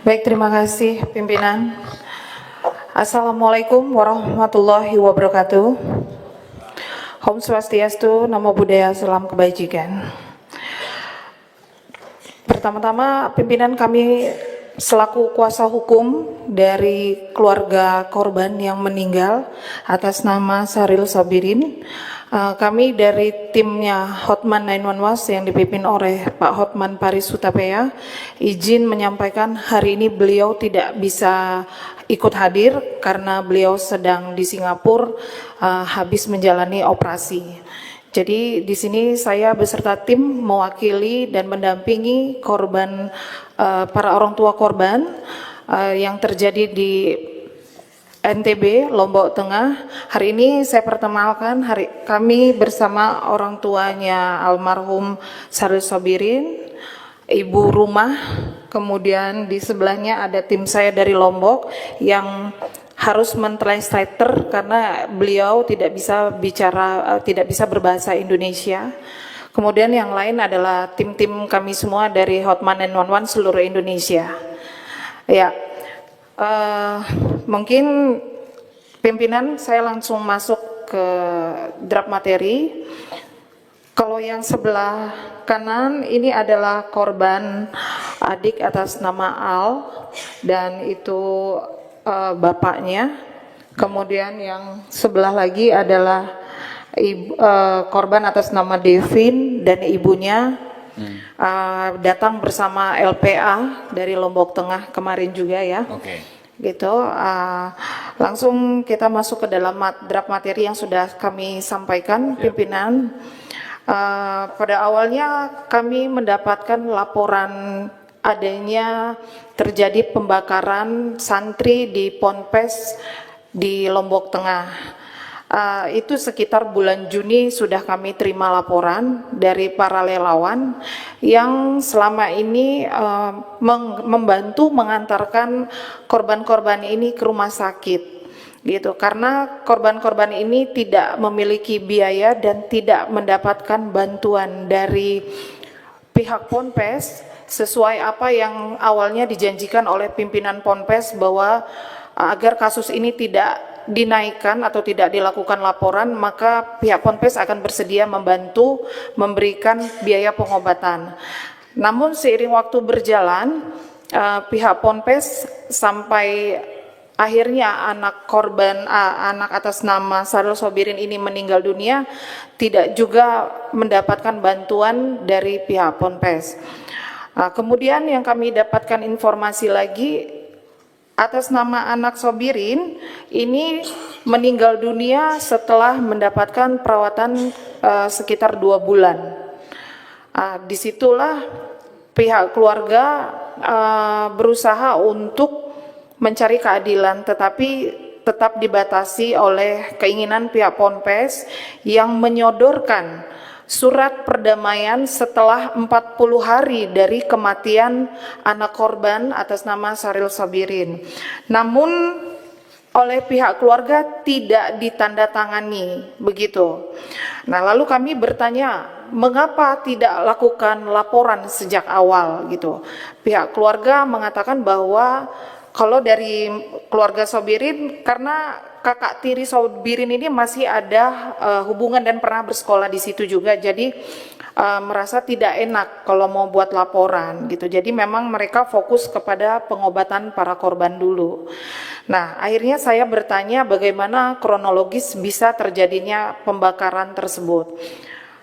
Baik, terima kasih pimpinan. Assalamualaikum warahmatullahi wabarakatuh. Om Swastiastu, Namo Buddhaya, Salam Kebajikan. Pertama-tama pimpinan kami selaku kuasa hukum dari keluarga korban yang meninggal atas nama Syahril Sabirin, kami dari timnya Hotman 911 yang dipimpin oleh Pak Hotman Paris Hutapea izin menyampaikan hari ini beliau tidak bisa ikut hadir karena beliau sedang di Singapura habis menjalani operasi. Jadi di sini saya beserta tim mewakili dan mendampingi korban, para orang tua korban yang terjadi di NTB, Lombok Tengah. Hari ini saya perkenalkan kami bersama orang tuanya almarhum Syahril Sabirin, ibu rumah, kemudian di sebelahnya ada tim saya dari Lombok yang harus mentranslator karena beliau tidak bisa bicara, tidak bisa berbahasa Indonesia. Kemudian yang lain adalah tim-tim kami semua dari Hotman 911 seluruh Indonesia. Ya, mungkin pimpinan saya langsung masuk ke draft materi. Kalau yang sebelah kanan ini adalah korban adik atas nama Al dan itu bapaknya. Kemudian yang sebelah lagi adalah korban atas nama Devin dan ibunya datang bersama LPA dari Lombok Tengah kemarin juga ya. Gitu. Langsung kita masuk ke dalam draft materi yang sudah kami sampaikan pimpinan. Pada awalnya kami mendapatkan laporan adanya terjadi pembakaran santri di Ponpes di Lombok Tengah. Itu sekitar bulan Juni sudah kami terima laporan dari para relawan yang selama ini membantu mengantarkan korban-korban ini ke rumah sakit. Gitu, karena korban-korban ini tidak memiliki biaya dan tidak mendapatkan bantuan dari pihak Ponpes sesuai apa yang awalnya dijanjikan oleh pimpinan Ponpes bahwa agar kasus ini tidak dinaikkan atau tidak dilakukan laporan, maka pihak Ponpes akan bersedia membantu memberikan biaya pengobatan. Namun seiring waktu berjalan, pihak Ponpes sampai akhirnya anak korban, anak atas nama Syahril Sabirin ini meninggal dunia, tidak juga mendapatkan bantuan dari pihak Ponpes. Kemudian yang kami dapatkan informasi lagi, atas nama anak Sabirin ini meninggal dunia setelah mendapatkan perawatan sekitar 2 bulan. Disitulah pihak keluarga berusaha untuk mencari keadilan, tetapi tetap dibatasi oleh keinginan pihak Ponpes yang menyodorkan surat perdamaian setelah 40 hari dari kematian anak korban atas nama Syahril Sabirin. Namun oleh pihak keluarga tidak ditandatangani begitu. Nah, lalu kami bertanya, mengapa tidak lakukan laporan sejak awal gitu. Pihak keluarga mengatakan bahwa kalau dari keluarga Sabirin, karena kakak tiri Sabirin ini masih ada hubungan dan pernah bersekolah di situ juga, jadi merasa tidak enak kalau mau buat laporan gitu. Jadi memang mereka fokus kepada pengobatan para korban dulu. Nah, akhirnya saya bertanya bagaimana kronologis bisa terjadinya pembakaran tersebut.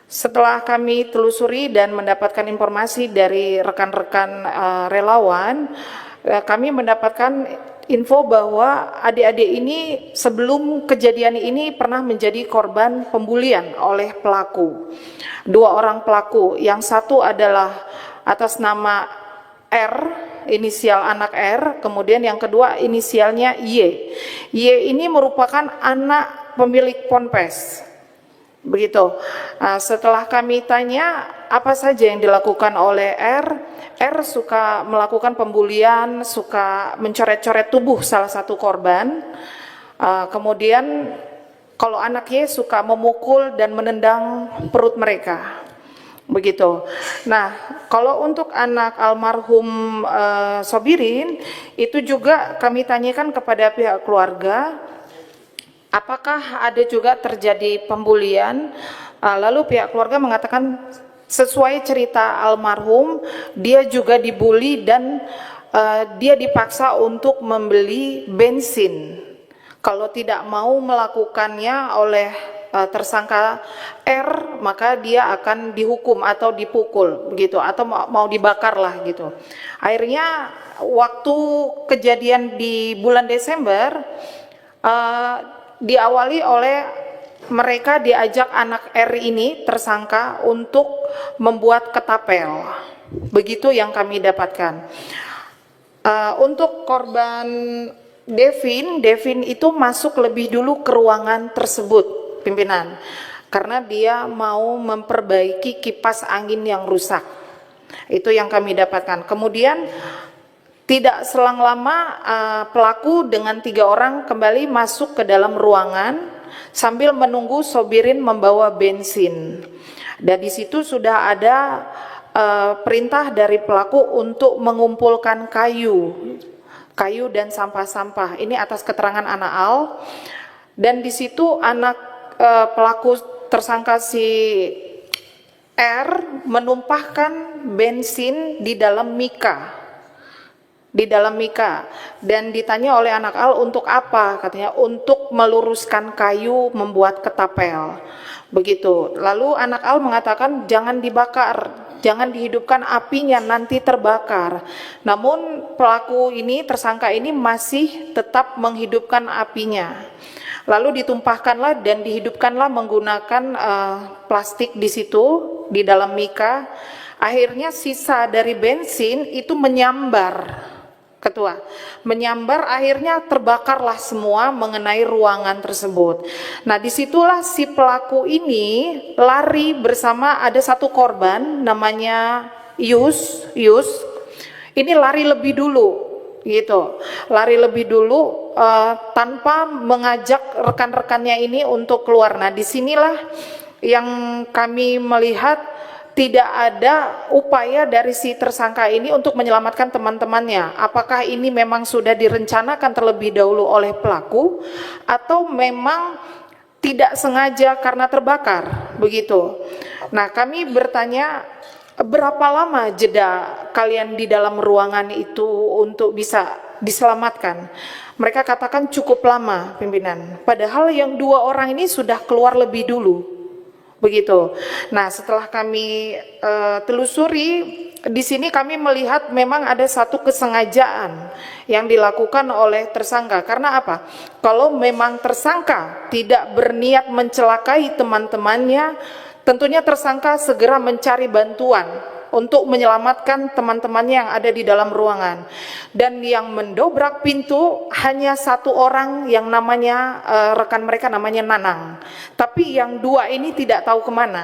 Setelah kami telusuri dan mendapatkan informasi dari rekan-rekan relawan, kami mendapatkan info bahwa adik-adik ini sebelum kejadian ini pernah menjadi korban pembulian oleh pelaku. 2 orang pelaku, yang satu adalah atas nama R, inisial anak R, kemudian yang kedua inisialnya Y. Y ini merupakan anak pemilik Ponpes. Begitu. Setelah kami tanya apa saja yang dilakukan oleh R suka melakukan pembulian, suka mencoret-coret tubuh salah satu korban. Kemudian kalau anak Y suka memukul dan menendang perut mereka. begitu. Nah, kalau untuk anak almarhum Sobirin itu juga kami tanyakan kepada pihak keluarga, apakah ada juga terjadi pembulian? Lalu pihak keluarga mengatakan sesuai cerita almarhum, dia juga dibully dan dia dipaksa untuk membeli bensin. Kalau tidak mau melakukannya oleh tersangka R, maka dia akan dihukum atau dipukul begitu, atau mau dibakar lah gitu. Akhirnya waktu kejadian di bulan Desember diawali oleh mereka diajak anak R ini tersangka untuk membuat ketapel. Begitu yang kami dapatkan. Untuk korban Devin itu masuk lebih dulu ke ruangan tersebut, pimpinan, karena dia mau memperbaiki kipas angin yang rusak. Itu yang kami dapatkan. Kemudian tidak selang lama pelaku dengan 3 orang kembali masuk ke dalam ruangan sambil menunggu Sobirin membawa bensin. Dan di situ sudah ada perintah dari pelaku untuk mengumpulkan kayu dan sampah-sampah. Ini atas keterangan anak Al. Dan di situ anak pelaku tersangka si R menumpahkan bensin di dalam mika. Dan ditanya oleh anak Al untuk apa, katanya untuk meluruskan kayu membuat ketapel begitu. Lalu anak Al mengatakan jangan dibakar, jangan dihidupkan apinya, nanti terbakar. Namun pelaku ini, tersangka ini masih tetap menghidupkan apinya. Lalu ditumpahkanlah dan dihidupkanlah menggunakan plastik di situ di dalam mika. Akhirnya sisa dari bensin itu menyambar, Ketua, menyambar, akhirnya terbakarlah semua mengenai ruangan tersebut. Nah, disitulah si pelaku ini lari bersama ada satu korban namanya Yus. Ini lari lebih dulu, gitu. Lari lebih dulu tanpa mengajak rekan-rekannya ini untuk keluar. Nah, disinilah yang kami melihat tidak ada upaya dari si tersangka ini untuk menyelamatkan teman-temannya. Apakah ini memang sudah direncanakan terlebih dahulu oleh pelaku atau memang tidak sengaja karena terbakar, begitu. Nah, kami bertanya berapa lama jeda kalian di dalam ruangan itu untuk bisa diselamatkan? Mereka katakan cukup lama, pimpinan. Padahal yang 2 orang ini sudah keluar lebih dulu. Begitu. Nah, setelah kami telusuri di sini kami melihat memang ada satu kesengajaan yang dilakukan oleh tersangka. Karena apa? Kalau memang tersangka tidak berniat mencelakai teman-temannya, tentunya tersangka segera mencari bantuan untuk menyelamatkan teman-temannya yang ada di dalam ruangan. Dan yang mendobrak pintu hanya 1 orang yang namanya rekan mereka namanya Nanang. Tapi yang 2 ini tidak tahu kemana,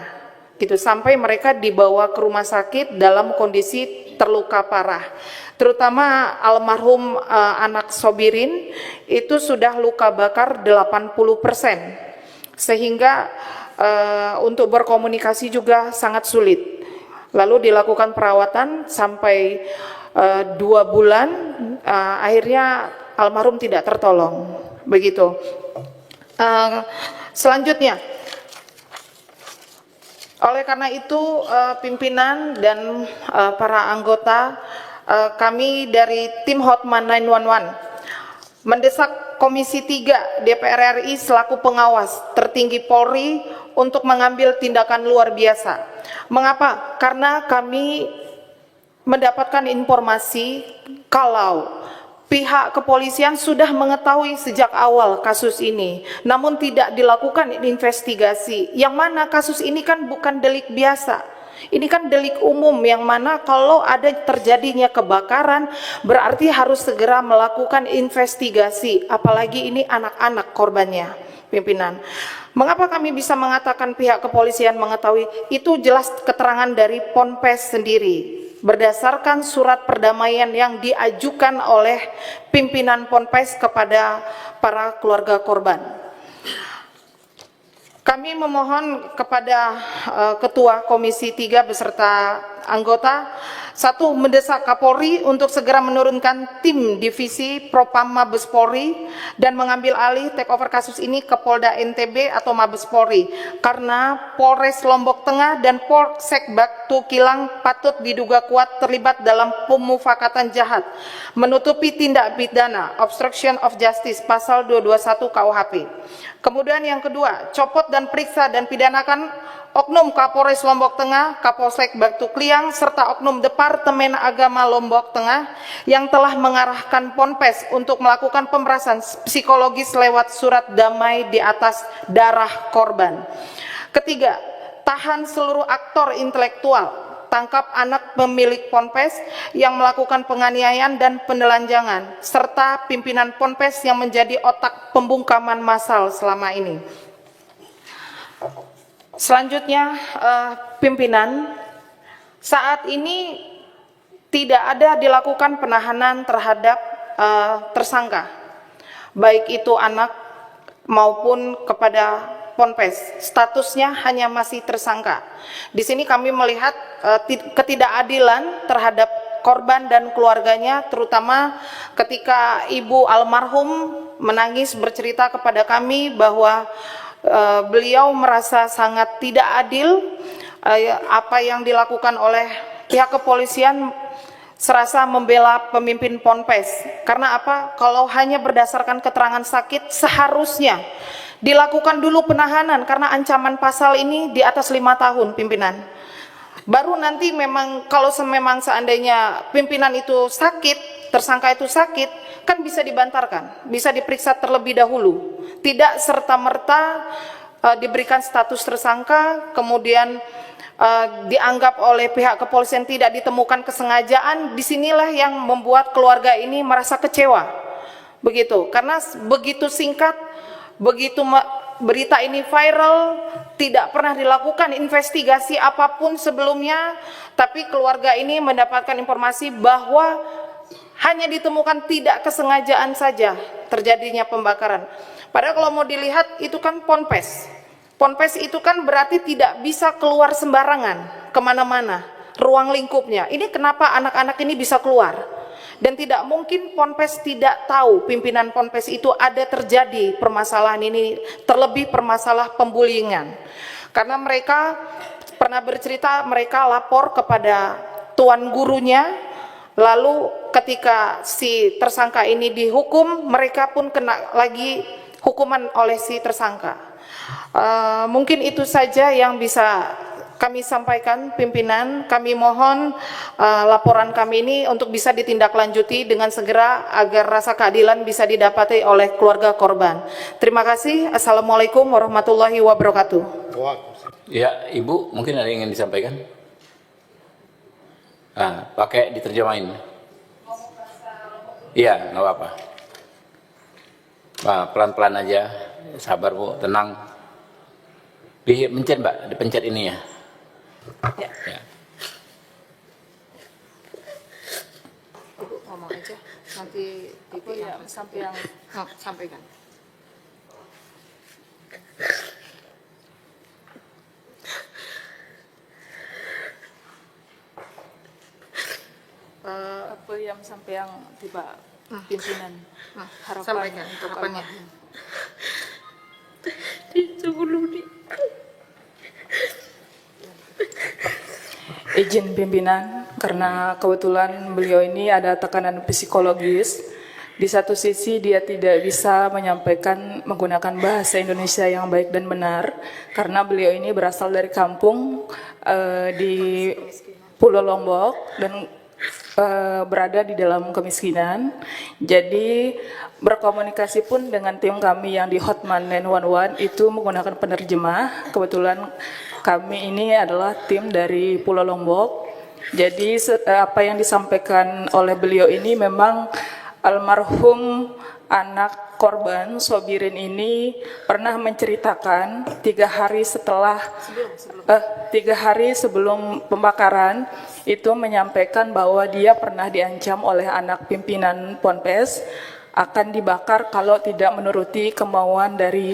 gitu, sampai mereka dibawa ke rumah sakit dalam kondisi terluka parah. Terutama almarhum anak Sobirin itu sudah luka bakar 80%, sehingga untuk berkomunikasi juga sangat sulit. Lalu dilakukan perawatan sampai 2 bulan, akhirnya almarhum tidak tertolong, begitu. Selanjutnya, oleh karena itu pimpinan dan para anggota kami dari tim Hotman 911 mendesak Komisi 3 DPR RI selaku pengawas tertinggi Polri untuk mengambil tindakan luar biasa. Mengapa? Karena kami mendapatkan informasi kalau pihak kepolisian sudah mengetahui sejak awal kasus ini, namun tidak dilakukan investigasi. Yang mana kasus ini kan bukan delik biasa. Ini kan delik umum yang mana kalau ada terjadinya kebakaran berarti harus segera melakukan investigasi, apalagi ini anak-anak korbannya, pimpinan. Mengapa kami bisa mengatakan pihak kepolisian mengetahui? Itu jelas keterangan dari Ponpes sendiri berdasarkan surat perdamaian yang diajukan oleh pimpinan Ponpes kepada para keluarga korban. Kami memohon kepada Ketua Komisi 3 beserta anggota, satu, mendesak Kapolri untuk segera menurunkan tim divisi Propam Mabes Polri dan mengambil alih take over kasus ini ke Polda NTB atau Mabes Polri, karena Polres Lombok Tengah dan Polsek Batu Kilang patut diduga kuat terlibat dalam pemufakatan jahat menutupi tindak pidana obstruction of justice pasal 221 KUHP. Kemudian yang kedua, copot dan periksa dan pidanakan Oknum Kapolres Lombok Tengah, Kapolsek Batu Kilang, serta Oknum Departemen Agama Lombok Tengah yang telah mengarahkan Ponpes untuk melakukan pemerasan psikologis lewat surat damai di atas darah korban. Ketiga, tahan seluruh aktor intelektual, tangkap anak pemilik Ponpes yang melakukan penganiayaan dan penelanjangan, serta pimpinan Ponpes yang menjadi otak pembungkaman massal selama ini. Selanjutnya, pimpinan, saat ini tidak ada dilakukan penahanan terhadap tersangka, baik itu anak maupun kepada Ponpes. Statusnya hanya masih tersangka. Di sini kami melihat ketidakadilan terhadap korban dan keluarganya, terutama ketika ibu almarhum menangis bercerita kepada kami bahwa beliau merasa sangat tidak adil apa yang dilakukan oleh pihak kepolisian, serasa membela pemimpin Ponpes. Karena apa? Kalau hanya berdasarkan keterangan sakit, seharusnya dilakukan dulu penahanan, karena ancaman pasal ini di atas 5 tahun, pimpinan. Baru nanti memang kalau memang seandainya pimpinan itu sakit, tersangka itu sakit, kan bisa dibantarkan, bisa diperiksa terlebih dahulu. Tidak serta-merta diberikan status tersangka, kemudian dianggap oleh pihak kepolisian tidak ditemukan kesengajaan. Disinilah yang membuat keluarga ini merasa kecewa. Begitu, karena begitu singkat, begitu berita ini viral, tidak pernah dilakukan investigasi apapun sebelumnya, tapi keluarga ini mendapatkan informasi bahwa hanya ditemukan tidak kesengajaan saja terjadinya pembakaran. Padahal kalau mau dilihat itu kan Ponpes. Ponpes itu kan berarti tidak bisa keluar sembarangan kemana-mana, ruang lingkupnya. Ini kenapa anak-anak ini bisa keluar? Dan tidak mungkin Ponpes tidak tahu, pimpinan Ponpes itu ada terjadi permasalahan ini, terlebih permasalahan pembuliingan. Karena mereka pernah bercerita, mereka lapor kepada tuan gurunya, lalu ketika si tersangka ini dihukum, mereka pun kena lagi hukuman oleh si tersangka. Mungkin itu saja yang bisa kami sampaikan, pimpinan. Kami mohon laporan kami ini untuk bisa ditindaklanjuti dengan segera agar rasa keadilan bisa didapati oleh keluarga korban. Terima kasih. Assalamualaikum warahmatullahi wabarakatuh. Ya, Ibu, mungkin ada yang ingin disampaikan? Pakai diterjemahin. Iya, nggak apa-apa. Pelan-pelan aja, sabar Bu, tenang. Dipencet Mbak, dipencet ini ya. Ya. Ya. Ibu ngomong aja, nanti Ibu ya sampai yang sampaikan. Apa yang sampai yang tiba pimpinan harapan Sampaikan untuk harapannya. Izin pimpinan, karena kebetulan beliau ini ada tekanan psikologis. Di satu sisi dia tidak bisa menyampaikan menggunakan bahasa Indonesia yang baik dan benar, karena beliau ini berasal dari kampung di Pulau Lombok dan berada di dalam kemiskinan. Jadi berkomunikasi pun dengan tim kami yang di Hotman 911 itu menggunakan penerjemah. Kebetulan kami ini adalah tim dari Pulau Lombok. Jadi apa yang disampaikan oleh beliau ini memang almarhum anak korban Sobirin ini pernah menceritakan 3 hari sebelum pembakaran itu menyampaikan bahwa dia pernah diancam oleh anak pimpinan Ponpes akan dibakar kalau tidak menuruti kemauan dari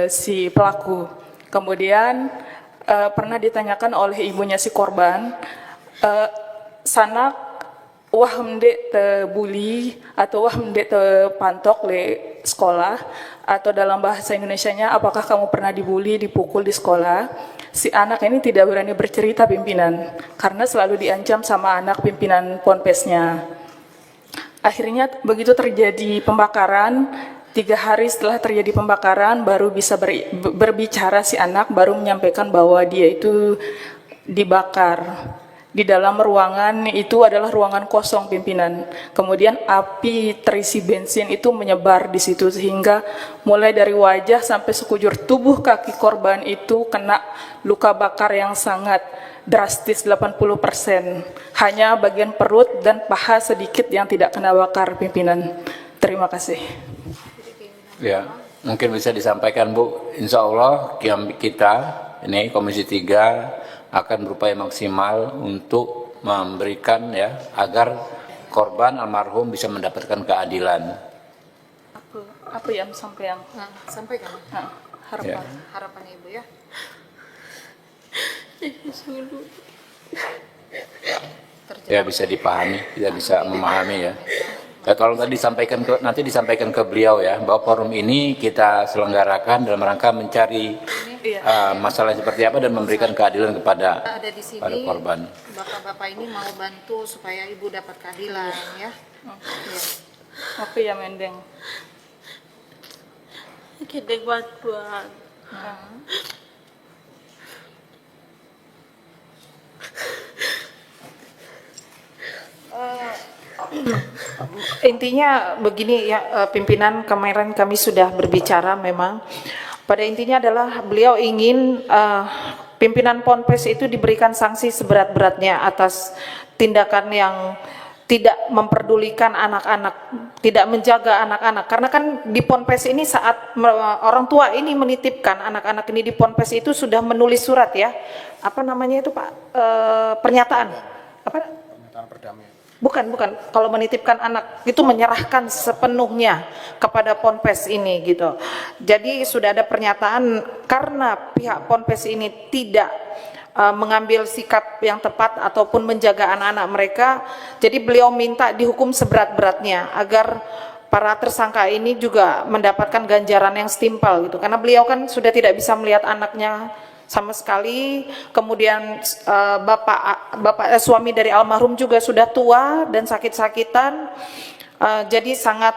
si pelaku. Kemudian pernah ditanyakan oleh ibunya si korban, sanak wah mende te bully atau wah mende te pantok le sekolah, atau dalam bahasa Indonesianya apakah kamu pernah dibully, dipukul di sekolah. Si anak ini tidak berani bercerita pimpinan karena selalu diancam sama anak pimpinan ponpesnya. Akhirnya begitu terjadi pembakaran, 3 hari setelah terjadi pembakaran baru bisa berbicara si anak, baru menyampaikan bahwa dia itu dibakar. Di dalam ruangan itu adalah ruangan kosong pimpinan. Kemudian api terisi bensin itu menyebar di situ sehingga mulai dari wajah sampai sekujur tubuh kaki korban itu kena luka bakar yang sangat drastis 80%. Hanya bagian perut dan paha sedikit yang tidak kena bakar pimpinan. Terima kasih. Ya, mungkin bisa disampaikan Bu. Insya Allah kita ini Komisi 3 akan berupaya maksimal untuk memberikan ya agar korban almarhum bisa mendapatkan keadilan. Apa yang sampai yang Sampaikan harapan. harapan Ibu ya. Ya bisa dipahami, kita bisa memahami ya. Ya, tolong tadi nanti disampaikan ke beliau ya bahwa forum ini kita selenggarakan dalam rangka mencari masalah seperti apa dan memberikan keadilan kepada Ada di sini, pada korban. bapak-bapak ini mau bantu supaya Ibu dapat keadilan ya. Ya. Apa ya mendeng? Kita bantuan. Intinya begini ya, pimpinan kemarin kami sudah berbicara memang. Pada intinya adalah beliau ingin pimpinan Ponpes itu diberikan sanksi seberat-beratnya atas tindakan yang tidak memperdulikan anak-anak, tidak menjaga anak-anak. Karena kan di Ponpes ini saat orang tua ini menitipkan anak-anak ini di Ponpes itu sudah menulis surat ya. Apa namanya itu Pak? Pernyataan. Apa? Pernyataan perdamaian. Bukan. Kalau menitipkan anak itu menyerahkan sepenuhnya kepada Ponpes ini gitu. Jadi sudah ada pernyataan karena pihak Ponpes ini tidak mengambil sikap yang tepat ataupun menjaga anak-anak mereka. Jadi beliau minta dihukum seberat-beratnya agar para tersangka ini juga mendapatkan ganjaran yang setimpal gitu. Karena beliau kan sudah tidak bisa melihat anaknya sama sekali, kemudian suami dari almarhum juga sudah tua dan sakit-sakitan, jadi sangat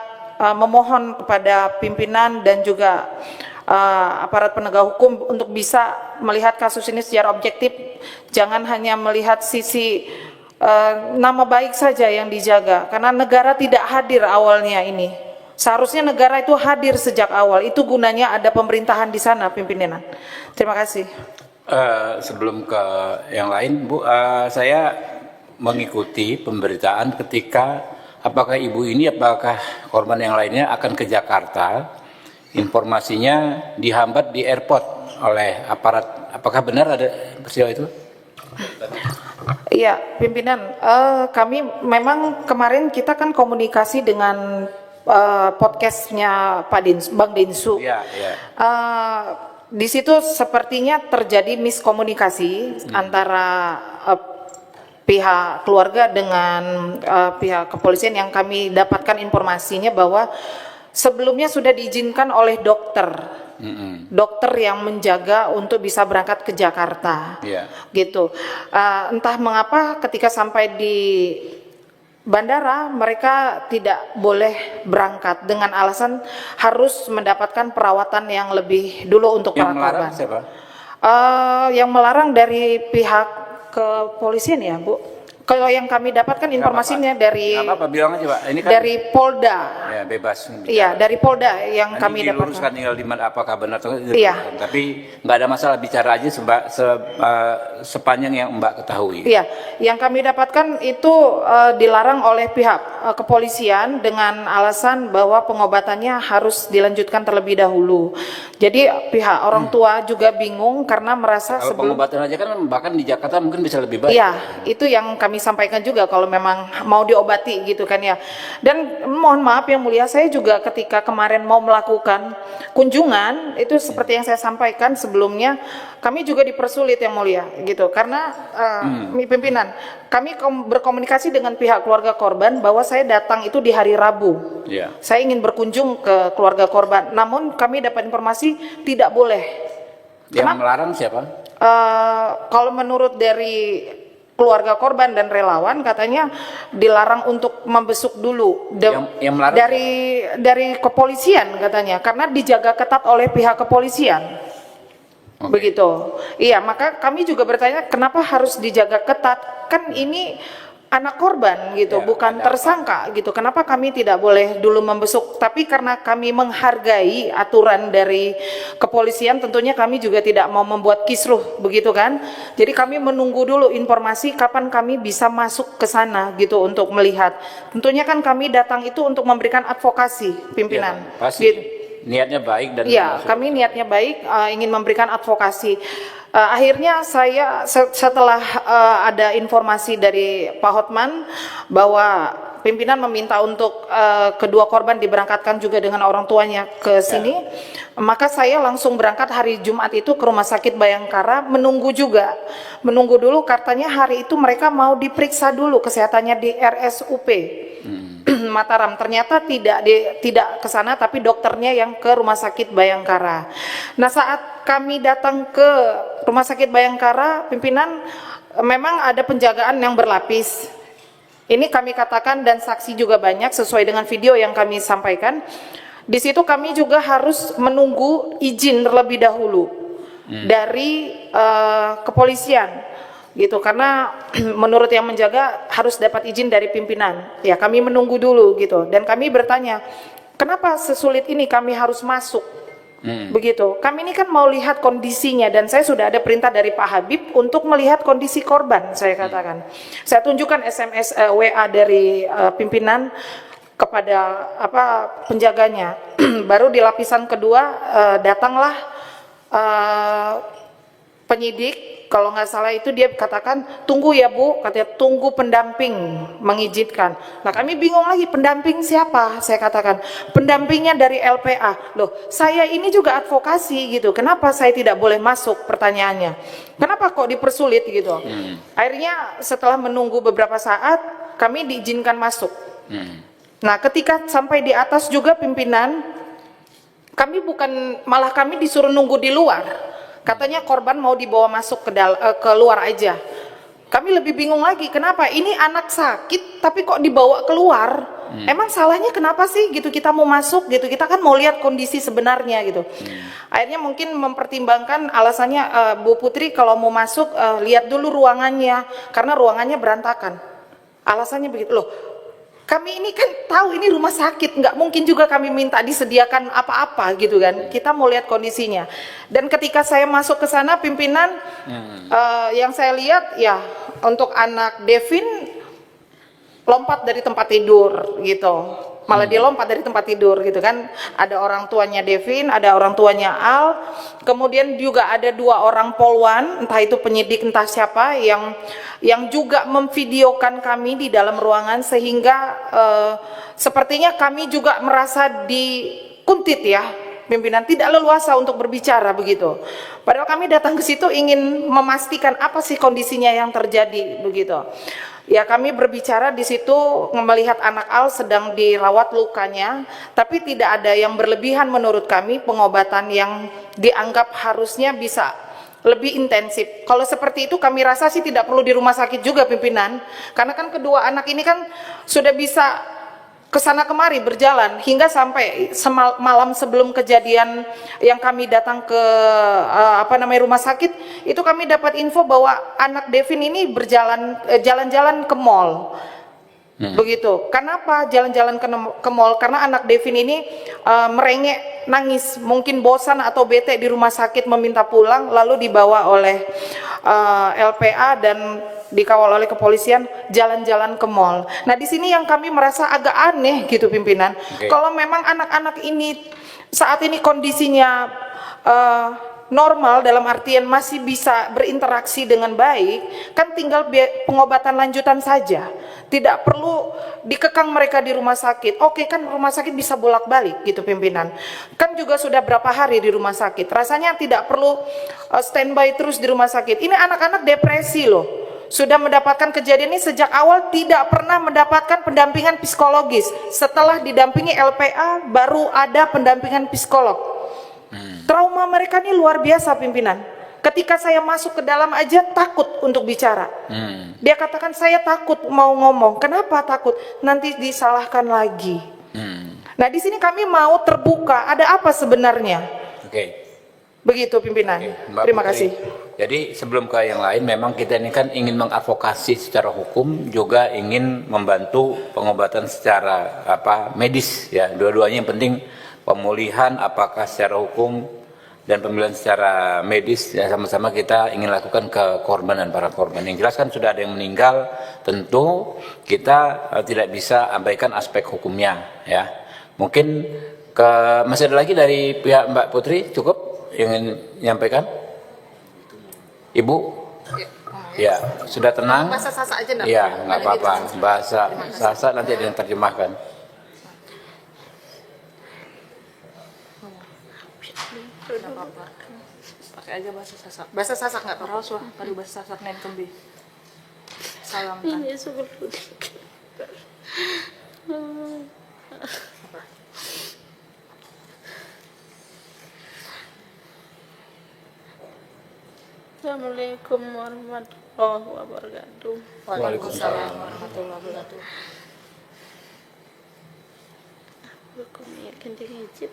memohon kepada pimpinan dan juga aparat penegak hukum untuk bisa melihat kasus ini secara objektif, jangan hanya melihat sisi nama baik saja yang dijaga, karena negara tidak hadir awalnya ini. Seharusnya negara itu hadir sejak awal. Itu gunanya ada pemerintahan di sana, pimpinan. Terima kasih. Sebelum ke yang lain, Bu, saya mengikuti pemberitaan ketika apakah ibu ini, apakah korban yang lainnya akan ke Jakarta. Informasinya dihambat di airport oleh aparat. Apakah benar ada peristiwa itu? Iya, pimpinan. Kami memang kemarin kita kan komunikasi dengan podcastnya Bang Dinsu. Iya. Di situ sepertinya terjadi miskomunikasi antara pihak keluarga dengan pihak kepolisian, yang kami dapatkan informasinya bahwa sebelumnya sudah diizinkan oleh dokter yang menjaga untuk bisa berangkat ke Jakarta, gitu. Entah mengapa ketika sampai di bandara mereka tidak boleh berangkat dengan alasan harus mendapatkan perawatan yang lebih dulu untuk para korban. Siapa? Yang melarang dari pihak kepolisian ya, Bu. Kalau yang kami dapatkan informasinya dari bilang aja, Pak. Ini kan dari Polda. Ya, bebas. Iya, dari Polda yang kami diluruskan dapatkan. tinggal di mana, apakah benar atau tidak. Iya. Tapi nggak ada masalah, bicara aja sepanjang yang Mbak ketahui. Iya, yang kami dapatkan itu dilarang oleh pihak kepolisian dengan alasan bahwa pengobatannya harus dilanjutkan terlebih dahulu. Jadi pihak orang tua juga bingung karena merasa Kalau sebelum pengobatan aja kan bahkan di Jakarta mungkin bisa lebih baik. iya, itu yang kami sampaikan juga kalau memang mau diobati gitu kan ya. Dan mohon maaf yang mulia, saya juga ketika kemarin mau melakukan kunjungan itu seperti yang saya sampaikan sebelumnya, kami juga dipersulit yang mulia gitu karena pimpinan kami berkomunikasi dengan pihak keluarga korban bahwa saya datang itu di hari Rabu. Iya. Saya ingin berkunjung ke keluarga korban, namun kami dapat informasi tidak boleh. Yang Kenapa? melarang siapa? Kalau menurut dari keluarga korban dan relawan katanya dilarang untuk membesuk dulu Yang melarang dari kepolisian katanya karena dijaga ketat oleh pihak kepolisian. Oke. Begitu. Iya, maka kami juga bertanya kenapa harus dijaga ketat? Kan ini anak korban gitu, Ya, bukan ada tersangka gitu. Kenapa kami tidak boleh dulu membesuk? Tapi karena kami menghargai aturan dari kepolisian, tentunya kami juga tidak mau membuat kisruh, begitu kan? Jadi kami menunggu dulu informasi kapan kami bisa masuk ke sana gitu untuk melihat. Tentunya kan kami datang itu untuk memberikan advokasi, pimpinan. Ya, pasti. Gitu. Niatnya baik dan Iya, kami niatnya baik, ingin memberikan advokasi. Akhirnya saya setelah ada informasi dari Pak Hotman bahwa pimpinan meminta untuk kedua korban diberangkatkan juga dengan orang tuanya ke sini, maka saya langsung berangkat hari Jumat itu ke Rumah Sakit Bayangkara menunggu dulu katanya hari itu mereka mau diperiksa dulu kesehatannya di RSUP. Mataram, ternyata tidak ke sana tapi dokternya yang ke Rumah Sakit Bayangkara. Nah, saat kami datang ke Rumah Sakit Bayangkara, pimpinan memang ada penjagaan yang berlapis. Ini kami katakan dan saksi juga banyak sesuai dengan video yang kami sampaikan. Di situ kami juga harus menunggu izin terlebih dahulu dari kepolisian. Gitu karena menurut yang menjaga harus dapat izin dari pimpinan. Ya, kami menunggu dulu gitu dan kami bertanya, kenapa sesulit ini kami harus masuk? Begitu. Kami ini kan mau lihat kondisinya dan saya sudah ada perintah dari Pak Habib untuk melihat kondisi korban, saya katakan. Saya tunjukkan SMS WA dari pimpinan kepada penjaganya. Baru di lapisan kedua datanglah penyidik, kalau nggak salah itu dia katakan tunggu ya Bu, katanya tunggu pendamping mengizinkan. Nah, kami bingung lagi, pendamping siapa? Saya katakan pendampingnya dari LPA. Loh, saya ini juga advokasi gitu, kenapa saya tidak boleh masuk? Pertanyaannya, kenapa kok dipersulit gitu? Akhirnya setelah menunggu beberapa saat kami diizinkan masuk. Nah, ketika sampai di atas juga pimpinan kami malah kami disuruh nunggu di luar. Katanya korban mau dibawa masuk ke luar aja. Kami lebih bingung lagi, kenapa? Ini anak sakit tapi kok dibawa keluar? Emang salahnya kenapa sih gitu kita mau masuk gitu? Kita kan mau lihat kondisi sebenarnya gitu. Akhirnya mungkin mempertimbangkan alasannya Bu Putri kalau mau masuk lihat dulu ruangannya karena ruangannya berantakan. Alasannya begitu loh. Kami ini kan tahu ini rumah sakit, nggak mungkin juga kami minta disediakan apa-apa gitu kan. Kita mau lihat kondisinya. Dan ketika saya masuk ke sana, pimpinan yang saya lihat ya untuk anak Devin lompat dari tempat tidur gitu. Malah dia lompat dari tempat tidur gitu kan. Ada orang tuanya Devin, ada orang tuanya Al. Kemudian juga ada dua orang polwan, entah itu penyidik entah siapa yang juga memvideokan kami di dalam ruangan sehingga sepertinya kami juga merasa dikuntit ya. Pimpinan tidak leluasa untuk berbicara begitu. Padahal kami datang ke situ ingin memastikan apa sih kondisinya yang terjadi begitu. Ya, kami berbicara di situ melihat anak Al sedang dirawat lukanya, tapi tidak ada yang berlebihan menurut kami, pengobatan yang dianggap harusnya bisa lebih intensif. Kalau seperti itu kami rasa sih tidak perlu di rumah sakit juga pimpinan, karena kan kedua anak ini kan sudah bisa kesana kemari berjalan hingga sampai malam sebelum kejadian yang kami datang ke rumah sakit itu kami dapat info bahwa anak Devin ini jalan-jalan ke mall Begitu. Kenapa jalan-jalan ke mall? Karena anak Devin ini merengek, nangis, mungkin bosan atau bete di rumah sakit meminta pulang, lalu dibawa oleh LPA dan dikawal oleh kepolisian jalan-jalan ke mall. Nah, di sini yang kami merasa agak aneh gitu pimpinan. Kalau memang anak-anak ini saat ini kondisinya normal dalam artian masih bisa berinteraksi dengan baik, kan tinggal pengobatan lanjutan saja. Tidak perlu dikekang mereka di rumah sakit. Oke, kan rumah sakit bisa bolak-balik gitu pimpinan. Kan juga sudah berapa hari di rumah sakit. Rasanya tidak perlu standby terus di rumah sakit. Ini anak-anak depresi loh. Sudah mendapatkan kejadian ini sejak awal, tidak pernah mendapatkan pendampingan psikologis. Setelah didampingi LPA baru ada pendampingan psikolog. Trauma mereka ini luar biasa pimpinan. Ketika saya masuk ke dalam aja takut untuk bicara. Dia katakan saya takut mau ngomong. Kenapa takut? Nanti disalahkan lagi. Nah, di sini kami mau terbuka. Ada apa sebenarnya? Begitu pimpinan. Terima kasih. Jadi sebelum ke yang lain, memang kita ini kan ingin mengadvokasi secara hukum, juga ingin membantu pengobatan secara medis ya. Dua-duanya yang penting, pemulihan apakah secara hukum dan pemilihan secara medis ya, sama-sama kita ingin lakukan ke korban dan para korban. Yang jelas kan sudah ada yang meninggal, tentu kita tidak bisa abaikan aspek hukumnya ya. Mungkin masih ada lagi dari pihak Mbak Putri, cukup ingin menyampaikan? Ibu? Ya, sudah tenang? Bahasa Sasak aja enggak? Iya, nggak apa-apa. Bahasa Sasak nanti ada yang terjemahkan. Pakai aja bahasa Sasak. Bahasa Sasak nggak apa-apa. Terus wah, tadi bahasa Sasak nen kembi. Salamkan. Ini seperti Assalamualaikum warahmatullahi wabarakatuh. Waalaikumsalam warahmatullahi wabarakatuh. Hukum ya ganti ngijit.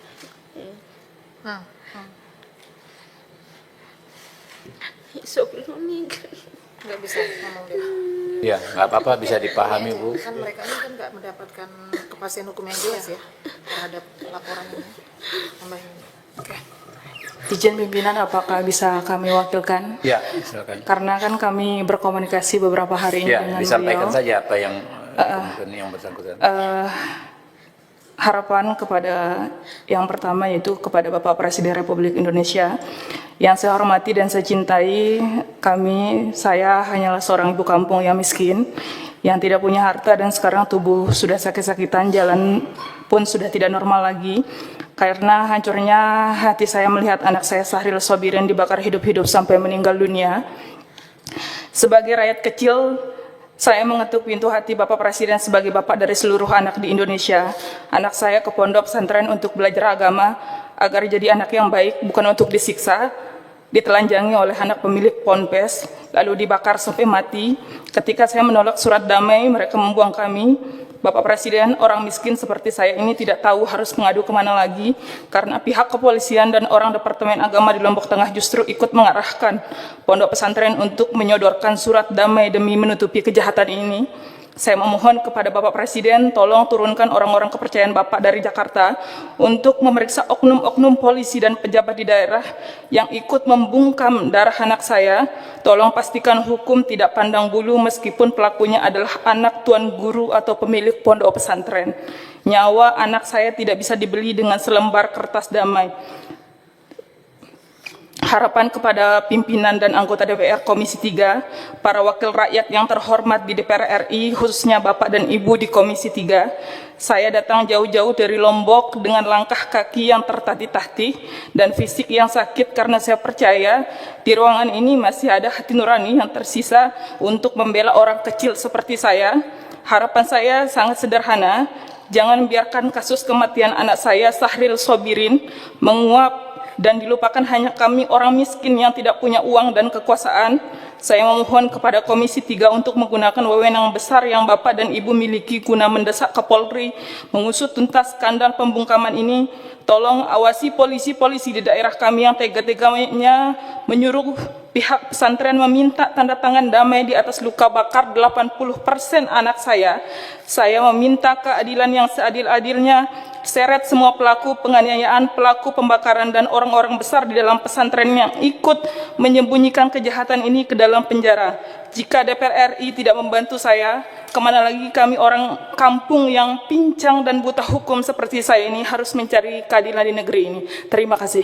Sopir meninggal. Nggak bisa ngomong dia. Ya, nggak apa-apa, bisa dipahami Bu. Kan mereka ini kan nggak mendapatkan kepastian hukum yang jelas ya terhadap laporan ini. Tambah ini. Oke. Izin pimpinan, apakah bisa kami wakilkan? Ya, silakan. Karena kan kami berkomunikasi beberapa hari ini Ya, dengan disampaikan beliau. saja apa yang bersangkutan. Harapan kepada yang pertama yaitu kepada Bapak Presiden Republik Indonesia yang saya hormati dan saya cintai. Saya hanyalah seorang ibu kampung yang miskin, yang tidak punya harta, dan sekarang tubuh sudah sakit-sakitan, jalan pun sudah tidak normal lagi. Karena hancurnya hati saya melihat anak saya Sahril Sobirin dibakar hidup-hidup sampai meninggal dunia. Sebagai rakyat kecil, saya mengetuk pintu hati Bapak Presiden sebagai bapak dari seluruh anak di Indonesia. Anak saya ke pondok pesantren untuk belajar agama agar jadi anak yang baik, bukan untuk disiksa, ditelanjangi oleh anak pemilik ponpes, lalu dibakar sampai mati. Ketika saya menolak surat damai, mereka membuang kami. Bapak Presiden, orang miskin seperti saya ini tidak tahu harus mengadu kemana lagi, karena pihak kepolisian dan orang Departemen Agama di Lombok Tengah justru ikut mengarahkan pondok pesantren untuk menyodorkan surat damai demi menutupi kejahatan ini. Saya memohon kepada Bapak Presiden, tolong turunkan orang-orang kepercayaan Bapak dari Jakarta untuk memeriksa oknum-oknum polisi dan pejabat di daerah yang ikut membungkam darah anak saya. Tolong pastikan hukum tidak pandang bulu meskipun pelakunya adalah anak tuan guru atau pemilik pondok pesantren. Nyawa anak saya tidak bisa dibeli dengan selembar kertas damai. Harapan kepada pimpinan dan anggota DPR Komisi 3, para wakil rakyat yang terhormat di DPR RI, khususnya Bapak dan Ibu di Komisi 3, saya datang jauh-jauh dari Lombok dengan langkah kaki yang tertatih-tatih dan fisik yang sakit karena saya percaya di ruangan ini masih ada hati nurani yang tersisa untuk membela orang kecil seperti saya. Harapan saya sangat sederhana, jangan biarkan kasus kematian anak saya Sahril Sobirin menguap dan dilupakan hanya kami orang miskin yang tidak punya uang dan kekuasaan. Saya memohon kepada Komisi 3 untuk menggunakan wewenang besar yang Bapak dan Ibu miliki guna mendesak Kapolri mengusut tuntas skandal pembungkaman ini. Tolong awasi polisi-polisi di daerah kami yang tega-teganya menyuruh pihak pesantren meminta tanda tangan damai di atas luka bakar 80% anak saya. Saya meminta keadilan yang seadil-adilnya, seret semua pelaku penganiayaan, pelaku pembakaran, dan orang-orang besar di dalam pesantren yang ikut menyembunyikan kejahatan ini ke dalam penjara. Jika DPR RI tidak membantu saya, kemana lagi kami orang kampung yang pincang dan buta hukum seperti saya ini harus mencari keadilan di negeri ini. Terima kasih.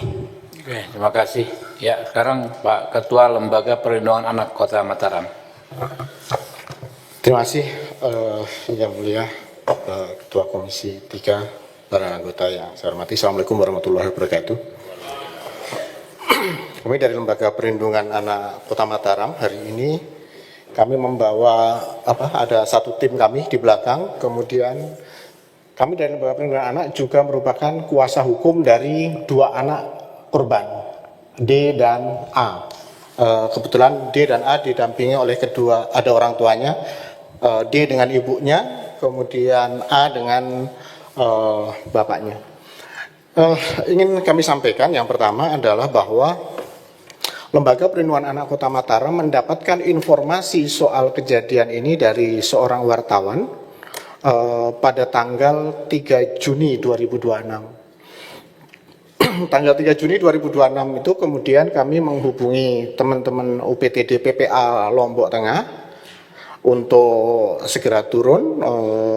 Oke, terima kasih. Ya, sekarang Pak Ketua Lembaga Perlindungan Anak Kota Mataram. Terima kasih Yang Mulia Ketua Komisi 3, para anggota yang saya hormati. Assalamualaikum warahmatullahi wabarakatuh. Kami dari Lembaga Perlindungan Anak Kota Mataram hari ini kami membawa ada satu tim kami di belakang, kemudian kami dari Lembaga Perlindungan Anak juga merupakan kuasa hukum dari dua anak korban, D dan A. Kebetulan D dan A didampingi oleh kedua, ada orang tuanya, D dengan ibunya, kemudian A dengan bapaknya. Ingin kami sampaikan yang pertama adalah bahwa Lembaga Perlindungan Anak Kota Mataram mendapatkan informasi soal kejadian ini dari seorang wartawan pada tanggal 3 Juni 2026. Tanggal 3 Juni 2026 itu kemudian kami menghubungi teman-teman UPTD PPA Lombok Tengah untuk segera turun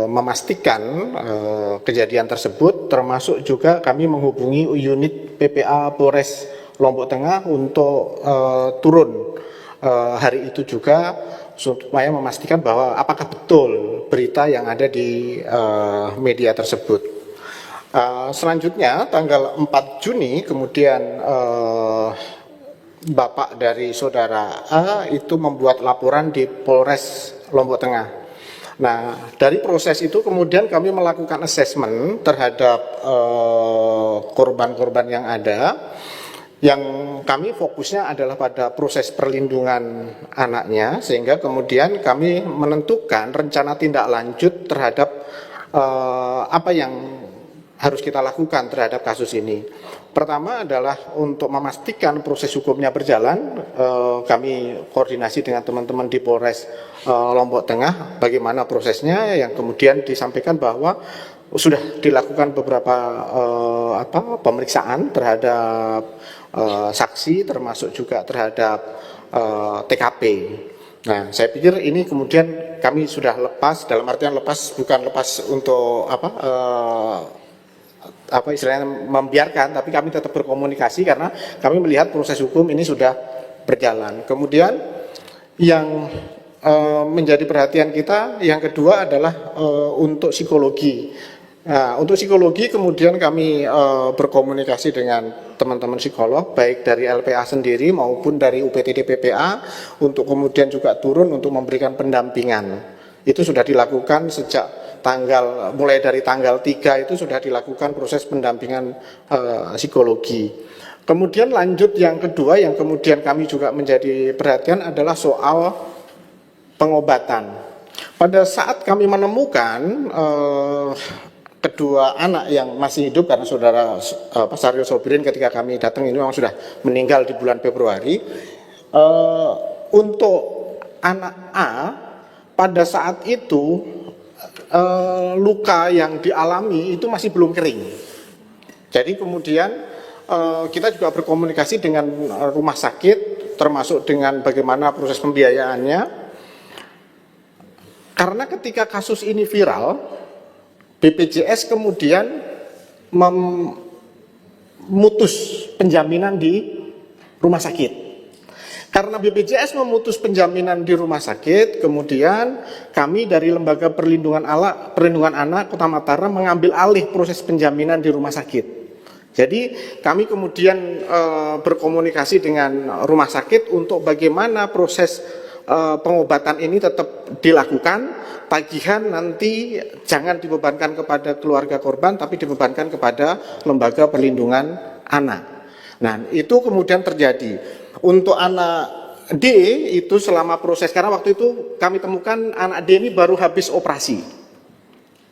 memastikan kejadian tersebut, termasuk juga kami menghubungi unit PPA Polres Lombok Tengah untuk turun hari itu juga supaya memastikan bahwa apakah betul berita yang ada di media tersebut. Selanjutnya tanggal 4 Juni kemudian bapak dari saudara A itu membuat laporan di Polres Lombok Tengah. Nah, dari proses itu kemudian kami melakukan assessment terhadap korban-korban yang ada. Yang kami fokusnya adalah pada proses perlindungan anaknya, sehingga kemudian kami menentukan rencana tindak lanjut terhadap apa yang harus kita lakukan terhadap kasus ini. Pertama adalah untuk memastikan proses hukumnya berjalan, kami koordinasi dengan teman-teman di Polres Lombok Tengah bagaimana prosesnya, yang kemudian disampaikan bahwa sudah dilakukan beberapa pemeriksaan terhadap saksi, termasuk juga terhadap TKP. Nah, saya pikir ini kemudian kami sudah lepas, dalam artian lepas bukan lepas untuk istilahnya membiarkan, tapi kami tetap berkomunikasi karena kami melihat proses hukum ini sudah berjalan. Kemudian yang menjadi perhatian kita yang kedua adalah untuk psikologi. Nah, untuk psikologi kemudian kami berkomunikasi dengan teman-teman psikolog baik dari LPA sendiri maupun dari UPTD PPA untuk kemudian juga turun untuk memberikan pendampingan. Itu sudah dilakukan sejak mulai dari tanggal 3 itu sudah dilakukan proses pendampingan psikologi. Kemudian lanjut yang kedua yang kemudian kami juga menjadi perhatian adalah soal pengobatan. Pada saat kami menemukan kedua anak yang masih hidup, karena saudara Saryo Sobirin ketika kami datang ini memang sudah meninggal di bulan Februari, untuk anak A pada saat itu luka yang dialami itu masih belum kering. Jadi kemudian kita juga berkomunikasi dengan rumah sakit, termasuk dengan bagaimana proses pembiayaannya. Karena ketika kasus ini viral, BPJS kemudian memutus penjaminan di rumah sakit. Karena BPJS memutus penjaminan di rumah sakit, kemudian kami dari Lembaga Perlindungan Anak Kota Mataram mengambil alih proses penjaminan di rumah sakit. Jadi kami kemudian berkomunikasi dengan rumah sakit untuk bagaimana proses pengobatan ini tetap dilakukan, tagihan nanti jangan dibebankan kepada keluarga korban tapi dibebankan kepada Lembaga Perlindungan Anak. Nah, itu kemudian terjadi. Untuk anak D itu selama proses, karena waktu itu kami temukan anak D ini baru habis operasi.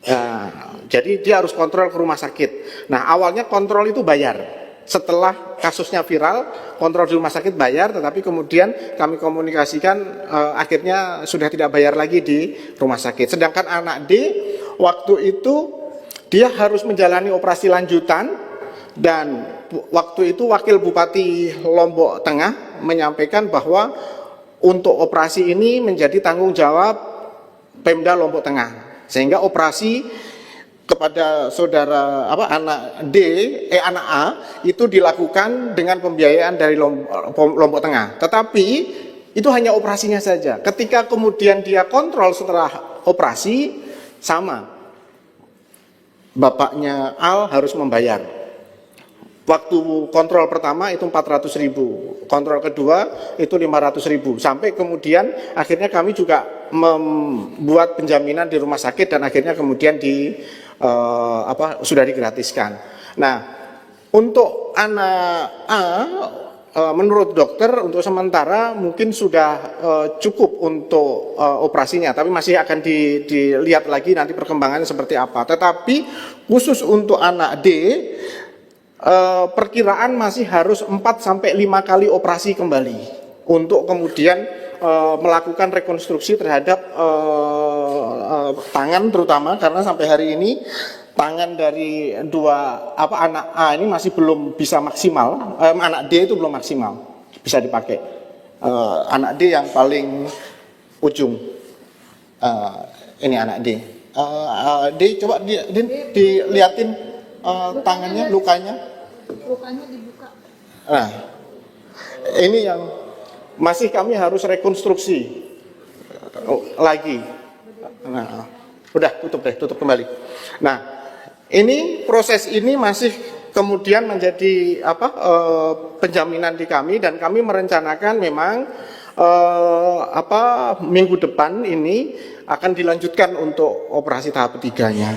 Nah, jadi dia harus kontrol ke rumah sakit. Nah, awalnya kontrol itu bayar. setelah kasusnya viral, kontrol di rumah sakit bayar, tetapi kemudian kami komunikasikan akhirnya sudah tidak bayar lagi di rumah sakit. Sedangkan anak D waktu itu dia harus menjalani operasi lanjutan, dan waktu itu Wakil Bupati Lombok Tengah menyampaikan bahwa untuk operasi ini menjadi tanggung jawab Pemda Lombok Tengah, sehingga operasi kepada anak A itu dilakukan dengan pembiayaan dari Lombok Tengah. Tetapi itu hanya operasinya saja. Ketika kemudian dia kontrol setelah operasi, sama, bapaknya Al harus membayar. Waktu kontrol pertama itu 400.000, kontrol kedua itu 500.000, sampai kemudian akhirnya kami juga membuat penjaminan di rumah sakit dan akhirnya kemudian sudah digratiskan. Nah, untuk anak A, menurut dokter untuk sementara mungkin sudah cukup untuk operasinya, tapi masih akan dilihat lagi nanti perkembangannya seperti apa. Tetapi khusus untuk anak D, perkiraan masih harus 4-5 kali operasi kembali untuk kemudian melakukan rekonstruksi terhadap tangan, terutama karena sampai hari ini tangan dari anak A ini masih belum bisa maksimal, anak D itu belum maksimal bisa dipakai. Anak D yang paling ujung, ini anak D. D coba dilihatin tangannya, lukanya. Lukanya dibuka. Nah, ini yang masih kami harus rekonstruksi lagi. Nah, udah tutup kembali. Nah, ini proses ini masih kemudian menjadi penjaminan di kami, dan kami merencanakan memang minggu depan ini akan dilanjutkan untuk operasi tahap ketiganya.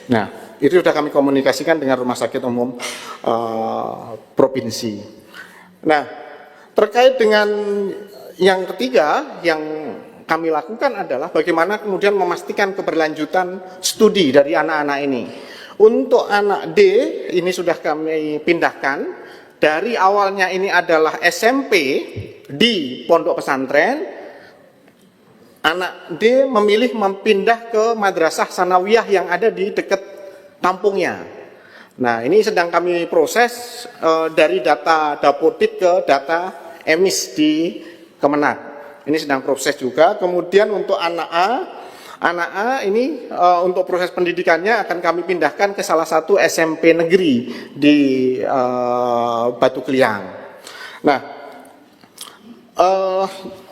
Nah, itu sudah kami komunikasikan dengan Rumah Sakit Umum Provinsi. Nah, terkait dengan yang ketiga yang kami lakukan adalah bagaimana kemudian memastikan keberlanjutan studi dari anak-anak ini. Untuk anak D ini sudah kami pindahkan, dari awalnya ini adalah SMP di pondok pesantren, anak D memilih mempindah ke madrasah sanawiyah yang ada di dekat kampungnya. Nah, ini sedang kami proses dari data Dapodik ke data emis di Kemenak. Ini sedang proses juga. Kemudian untuk anak A ini untuk proses pendidikannya akan kami pindahkan ke salah satu SMP negeri di Batu Kliang. Nah,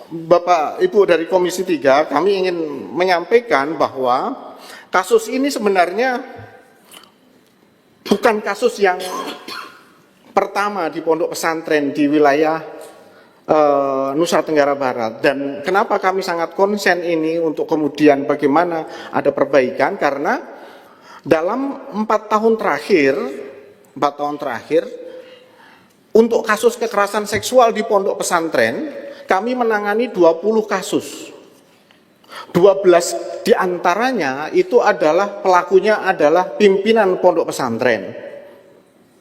Bapak Ibu dari Komisi 3, kami ingin menyampaikan bahwa kasus ini sebenarnya bukan kasus yang pertama di pondok pesantren di wilayah Nusa Tenggara Barat. Dan kenapa kami sangat konsen ini untuk kemudian bagaimana ada perbaikan, karena dalam 4 tahun terakhir untuk kasus kekerasan seksual di pondok pesantren kami menangani 20 kasus. 12 diantaranya itu adalah pelakunya adalah pimpinan pondok pesantren,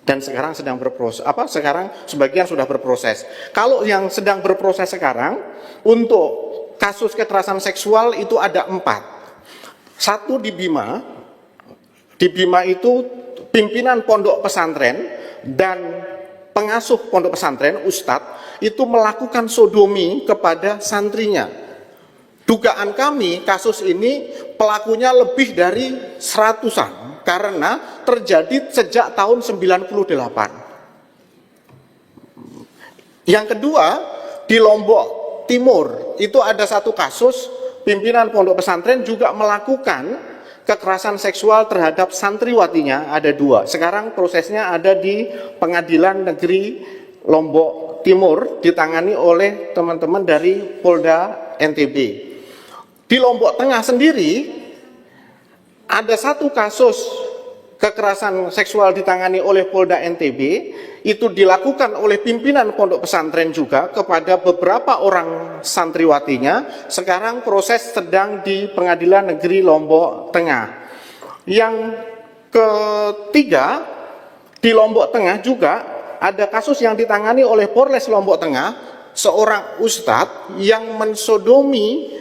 dan sekarang sedang berproses. Sekarang sebagian sudah berproses. Kalau yang sedang berproses sekarang untuk kasus kekerasan seksual itu ada 4. Satu di Bima. Di Bima itu pimpinan pondok pesantren dan pengasuh pondok pesantren, ustadz, itu melakukan sodomi kepada santrinya. Dugaan kami kasus ini pelakunya lebih dari 100-an karena terjadi sejak tahun 98. Yang kedua, di Lombok Timur itu ada satu kasus pimpinan pondok pesantren juga melakukan kekerasan seksual terhadap santriwatinya, ada 2. Sekarang prosesnya ada di Pengadilan Negeri Lombok Timur, ditangani oleh teman-teman dari Polda NTB. Di Lombok Tengah sendiri ada satu kasus kekerasan seksual ditangani oleh Polda NTB, itu dilakukan oleh pimpinan pondok pesantren juga kepada beberapa orang santriwatinya. Sekarang proses sedang di Pengadilan Negeri Lombok Tengah. Yang ketiga, di Lombok Tengah juga ada kasus yang ditangani oleh Polres Lombok Tengah, seorang ustadz yang mensodomi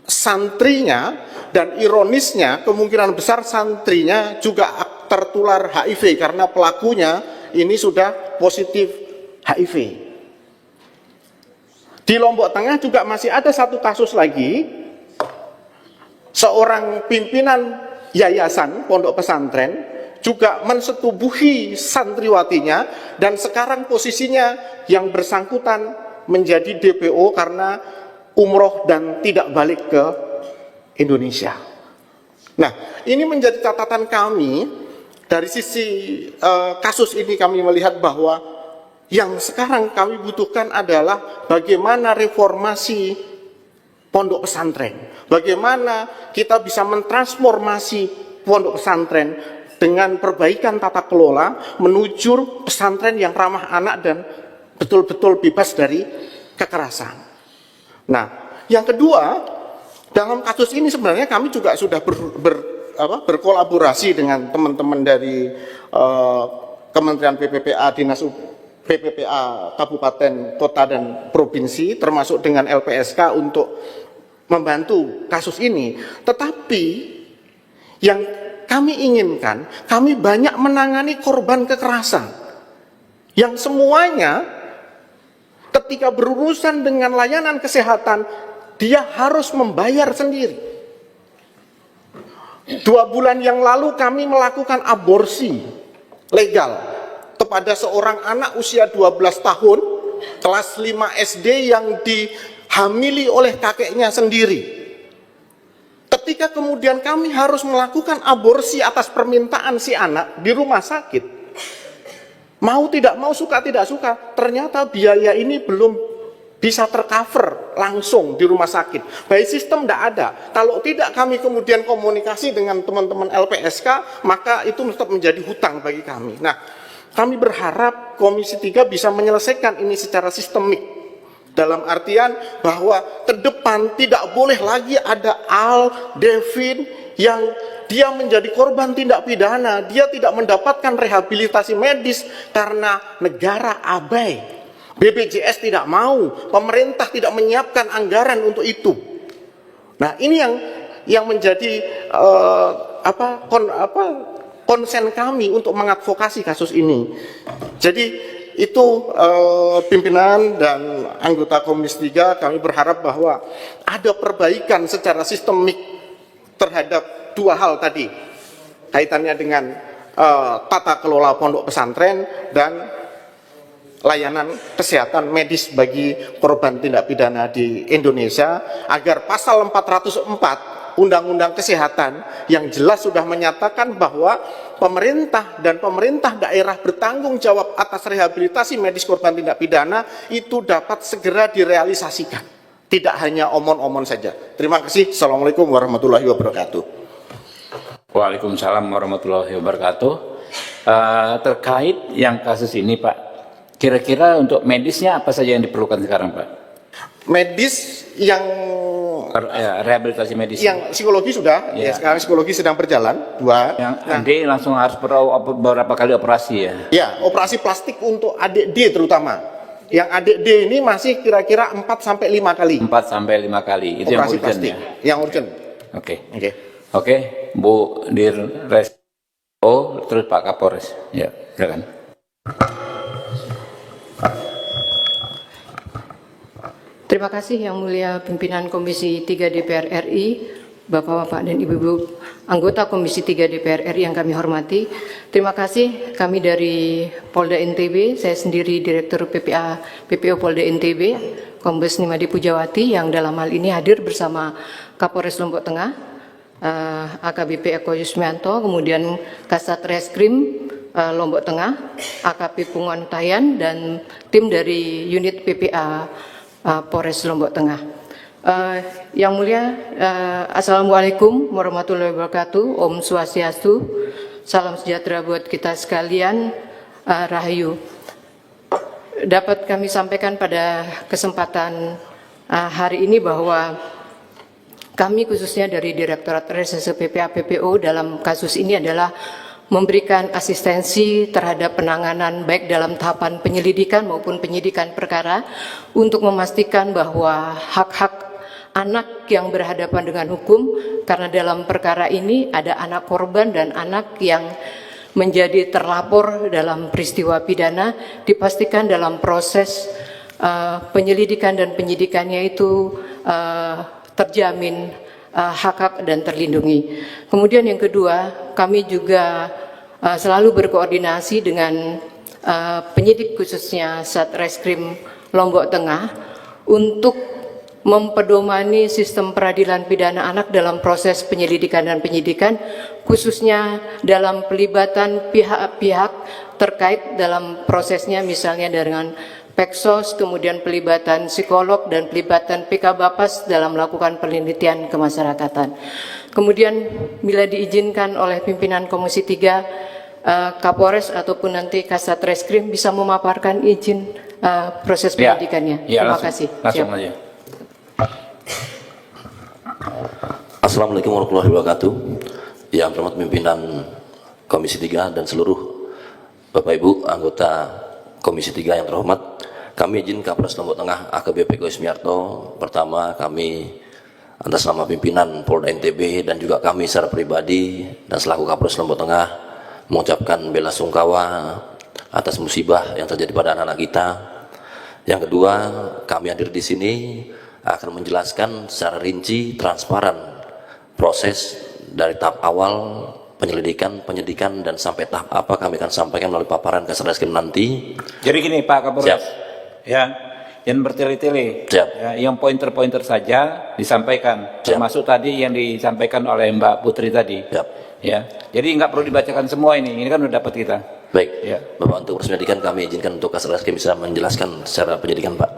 santrinya, dan ironisnya kemungkinan besar santrinya juga tertular HIV karena pelakunya ini sudah positif HIV. Di Lombok Tengah juga masih ada satu kasus lagi, seorang pimpinan yayasan pondok pesantren juga mensetubuhi santriwatinya, dan sekarang posisinya yang bersangkutan menjadi DPO karena umroh dan tidak balik ke Indonesia. Nah, ini menjadi catatan kami. Dari sisi kasus ini kami melihat bahwa yang sekarang kami butuhkan adalah bagaimana reformasi pondok pesantren. Bagaimana kita bisa mentransformasi pondok pesantren dengan perbaikan tata kelola menuju pesantren yang ramah anak dan betul-betul bebas dari kekerasan. Nah, yang kedua, dalam kasus ini sebenarnya kami juga sudah berkolaborasi dengan teman-teman dari Kementerian PPPA, Dinas PPPA Kabupaten, Kota, dan Provinsi, termasuk dengan LPSK untuk membantu kasus ini. Tetapi yang kami inginkan, kami banyak menangani korban kekerasan yang semuanya ketika berurusan dengan layanan kesehatan, dia harus membayar sendiri. 2 bulan yang lalu kami melakukan aborsi legal kepada seorang anak usia 12 tahun, kelas 5 SD yang dihamili oleh kakeknya sendiri. Ketika kemudian kami harus melakukan aborsi atas permintaan si anak di rumah sakit, mau tidak mau, suka tidak suka, ternyata biaya ini belum bisa tercover langsung di rumah sakit. Baik sistem tidak ada. Kalau tidak kami kemudian komunikasi dengan teman-teman LPSK, maka itu tetap menjadi hutang bagi kami. Nah, kami berharap Komisi 3 bisa menyelesaikan ini secara sistemik. Dalam artian bahwa ke depan tidak boleh lagi ada Al, Devin yang dia menjadi korban tindak pidana, dia tidak mendapatkan rehabilitasi medis karena negara abai. BPJS tidak mau, pemerintah tidak menyiapkan anggaran untuk itu. Nah, ini yang menjadi konsen kami untuk mengadvokasi kasus ini. Jadi itu pimpinan dan anggota Komisi 3 kami berharap bahwa ada perbaikan secara sistemik terhadap 2 hal tadi, kaitannya dengan tata kelola pondok pesantren dan layanan kesehatan medis bagi korban tindak pidana di Indonesia, agar pasal 404 Undang-Undang Kesehatan yang jelas sudah menyatakan bahwa pemerintah dan pemerintah daerah bertanggung jawab atas rehabilitasi medis korban tindak pidana itu dapat segera direalisasikan, tidak hanya omon-omon saja. Terima kasih. Assalamualaikum warahmatullahi wabarakatuh. Waalaikumsalam warahmatullahi wabarakatuh. Terkait yang kasus ini, Pak, kira-kira untuk medisnya apa saja yang diperlukan sekarang, Pak? Medis yang rehabilitasi medis. Yang psikologi sudah, ya sekarang psikologi sedang berjalan 2. Yang adik langsung harus beberapa kali operasi ya? Ya, operasi plastik untuk adik D terutama. Yang adik D ini masih kira-kira 4 sampai 5 kali. 4 sampai 5 kali. Itu operasi yang urgent plastik. ya? Yang urgent. Oke. Oke. Oke, Bu Dirres. Terus Pak Kapolres. Ya, silakan. Terima kasih Yang Mulia Pimpinan Komisi 3 DPR RI, Bapak-Bapak dan Ibu-Ibu anggota Komisi 3 DPR RI yang kami hormati. Terima kasih kami dari Polda NTB, saya sendiri Direktur PPO Polda NTB, Kombes Nimadi Pujawati yang dalam hal ini hadir bersama Kapolres Lombok Tengah, AKBP Eko Yusmianto, kemudian Kasat Reskrim Lombok Tengah, AKP Punguan Tayan, dan tim dari unit PPA Polres Lombok Tengah. Yang mulia, Assalamualaikum warahmatullahi wabarakatuh. Om Swastiastu, salam sejahtera buat kita sekalian. Rahayu. Dapat kami sampaikan pada kesempatan hari ini bahwa kami khususnya dari Direktorat Reserse PPA PPO dalam kasus ini adalah memberikan asistensi terhadap penanganan baik dalam tahapan penyelidikan maupun penyidikan perkara untuk memastikan bahwa hak-hak anak yang berhadapan dengan hukum, karena dalam perkara ini ada anak korban dan anak yang menjadi terlapor dalam peristiwa pidana, dipastikan dalam proses penyelidikan dan penyidikannya itu terjamin hak-hak dan terlindungi. Kemudian yang kedua, kami juga selalu berkoordinasi dengan penyidik khususnya Satreskrim Lombok Tengah untuk mempedomani sistem peradilan pidana anak dalam proses penyelidikan dan penyidikan, khususnya dalam pelibatan pihak-pihak terkait dalam prosesnya, misalnya dengan Peksos, kemudian pelibatan psikolog dan pelibatan PK-Bapas dalam melakukan penelitian kemasyarakatan. Kemudian bila diizinkan oleh pimpinan Komisi 3, Kapolres ataupun nanti Kasat Reskrim bisa memaparkan izin proses penyidikannya. Terima kasih. Langsung aja. Assalamualaikum warahmatullahi wabarakatuh. Yang terhormat pimpinan Komisi 3 dan seluruh Bapak Ibu anggota Komisi 3 yang terhormat, kami izin Kapolres Lombok Tengah AKBP Koismiarto. Pertama, kami atas nama pimpinan Polda NTB dan juga kami secara pribadi dan selaku Kapolres Lombok Tengah mengucapkan bela sungkawa atas musibah yang terjadi pada anak-anak kita. Yang kedua, kami hadir di sini akan menjelaskan secara rinci, transparan proses dari tahap awal penyelidikan, penyidikan, dan sampai tahap apa kami akan sampaikan melalui paparan Kasat Reskrim nanti. Jadi gini Pak Kapolres, Siap. Ya, jangan bertele-tele. Siap. Ya, yang pointer-pointer saja disampaikan, Siap. termasuk tadi yang disampaikan oleh Mbak Putri tadi. Siap. Ya, jadi nggak perlu dibacakan semua ini kan udah dapat kita. Baik, Ya. Bapak, untuk proses penyidikan kami izinkan untuk Kasat Reskrim bisa menjelaskan secara penyidikan, Pak.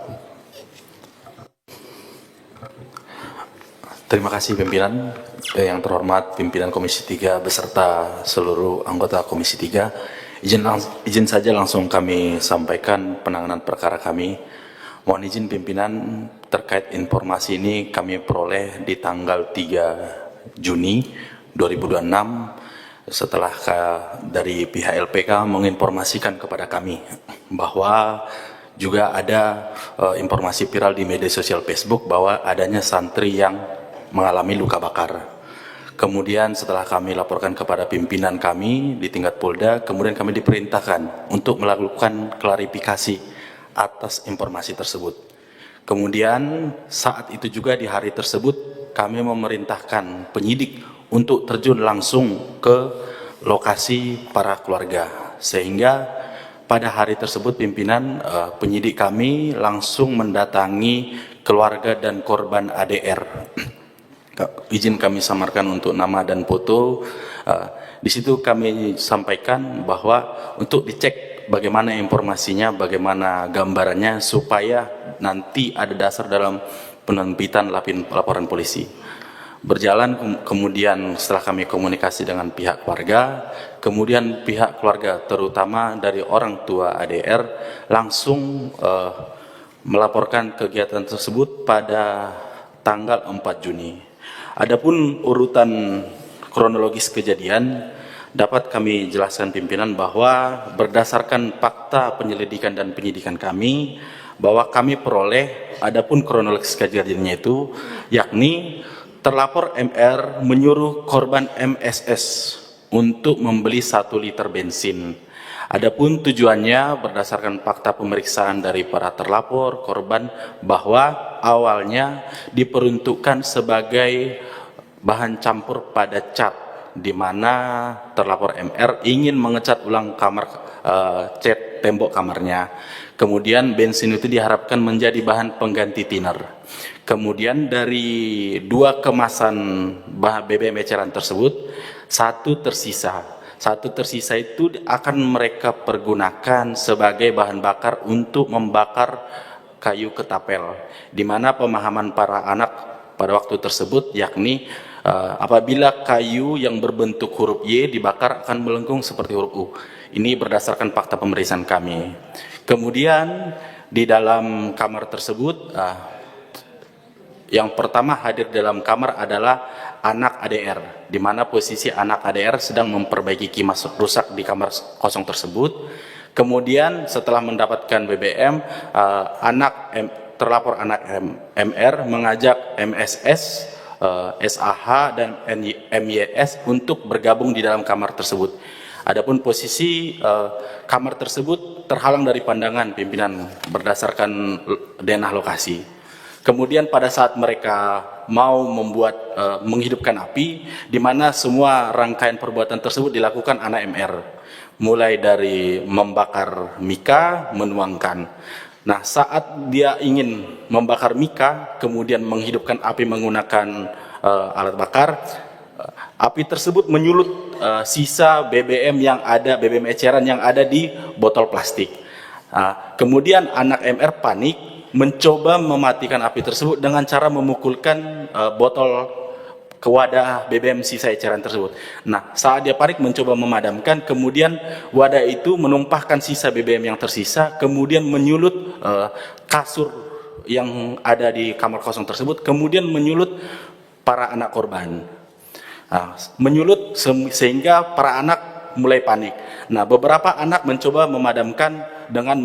Terima kasih pimpinan, yang terhormat pimpinan Komisi 3 beserta seluruh anggota Komisi 3. Izin saja langsung kami sampaikan penanganan perkara kami. Mohon izin pimpinan, terkait informasi ini kami peroleh di tanggal 3 Juni 2026 setelah dari pihak LPK menginformasikan kepada kami bahwa juga ada informasi viral di media sosial Facebook bahwa adanya santri yang mengalami luka bakar. Kemudian setelah kami laporkan kepada pimpinan kami di tingkat Polda, kemudian kami diperintahkan untuk melakukan klarifikasi atas informasi tersebut. Kemudian saat itu juga di hari tersebut kami memerintahkan penyidik untuk terjun langsung ke lokasi para keluarga, sehingga pada hari tersebut pimpinan penyidik kami langsung mendatangi keluarga dan korban ADR. Izin kami samarkan untuk nama dan foto. Di situ kami sampaikan bahwa untuk dicek bagaimana informasinya, bagaimana gambarannya, supaya nanti ada dasar dalam penerbitan laporan polisi. Berjalan kemudian setelah kami komunikasi dengan pihak keluarga, kemudian pihak keluarga terutama dari orang tua ADR langsung melaporkan kegiatan tersebut pada tanggal 4 Juni. Adapun urutan kronologis kejadian dapat kami jelaskan pimpinan bahwa berdasarkan fakta penyelidikan dan penyidikan kami, bahwa kami peroleh adapun kronologis kejadiannya itu yakni terlapor MR menyuruh korban MSS untuk membeli 1 liter bensin. Adapun tujuannya berdasarkan fakta pemeriksaan dari para terlapor korban bahwa awalnya diperuntukkan sebagai bahan campur pada cat, di mana terlapor MR ingin mengecat ulang kamar cat tembok kamarnya. Kemudian bensin itu diharapkan menjadi bahan pengganti thinner. Kemudian dari 2 kemasan BBM eceran tersebut, 1 tersisa. 1 tersisa itu akan mereka pergunakan sebagai bahan bakar untuk membakar kayu ketapel, di mana pemahaman para anak pada waktu tersebut yakni apabila kayu yang berbentuk huruf Y dibakar akan melengkung seperti huruf U. Ini berdasarkan fakta pemeriksaan kami. Kemudian di dalam kamar tersebut yang pertama hadir dalam kamar adalah anak ADR, di mana posisi anak ADR sedang memperbaiki kipas rusak di kamar kosong tersebut. Kemudian setelah mendapatkan BBM, terlapor anak MR mengajak MSS, SAH, dan MYS untuk bergabung di dalam kamar tersebut. Adapun posisi kamar tersebut terhalang dari pandangan pimpinan berdasarkan denah lokasi. Kemudian pada saat mereka mau menghidupkan api, di mana semua rangkaian perbuatan tersebut dilakukan anak MR, mulai dari membakar mika, menuangkan. Nah, saat dia ingin membakar mika, kemudian menghidupkan api menggunakan alat bakar, api tersebut menyulut sisa BBM BBM eceran yang ada di botol plastik. Kemudian anak MR panik, mencoba mematikan api tersebut dengan cara memukulkan botol ke wadah BBM sisa eceran tersebut. Nah, saat dia panik mencoba memadamkan, kemudian wadah itu menumpahkan sisa BBM yang tersisa, kemudian menyulut kasur yang ada di kamar kosong tersebut, kemudian menyulut para anak korban. Menyulut sehingga para anak mulai panik. Nah, beberapa anak mencoba memadamkan dengan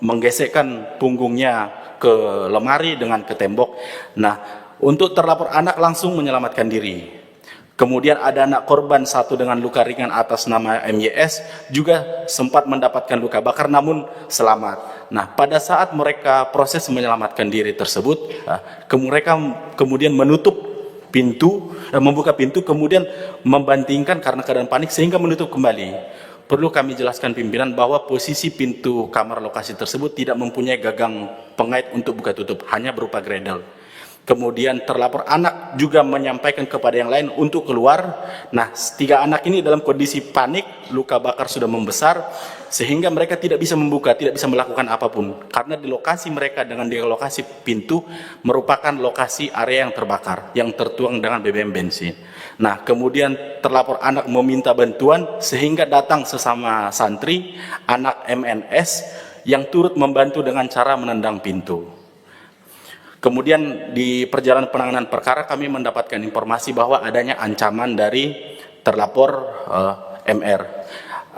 menggesekkan punggungnya ke lemari dengan ke tembok. Nah, untuk terlapor anak langsung menyelamatkan diri. Kemudian ada anak korban satu dengan luka ringan atas nama MYS juga sempat mendapatkan luka bakar namun selamat. Nah, pada saat mereka proses menyelamatkan diri tersebut, mereka kemudian membuka pintu, kemudian membantingkan karena keadaan panik sehingga menutup kembali. Perlu kami jelaskan pimpinan bahwa posisi pintu kamar lokasi tersebut tidak mempunyai gagang pengait untuk buka tutup, hanya berupa gredel. Kemudian terlapor anak juga menyampaikan kepada yang lain untuk keluar. Nah, 3 anak ini dalam kondisi panik, luka bakar sudah membesar, sehingga mereka tidak bisa membuka, tidak bisa melakukan apapun. Karena di lokasi mereka dengan di lokasi pintu merupakan lokasi area yang terbakar, yang tertuang dengan BBM bensin. Nah, kemudian terlapor anak meminta bantuan, sehingga datang sesama santri, anak MNS, yang turut membantu dengan cara menendang pintu. Kemudian di perjalanan penanganan perkara kami mendapatkan informasi bahwa adanya ancaman dari terlapor MR.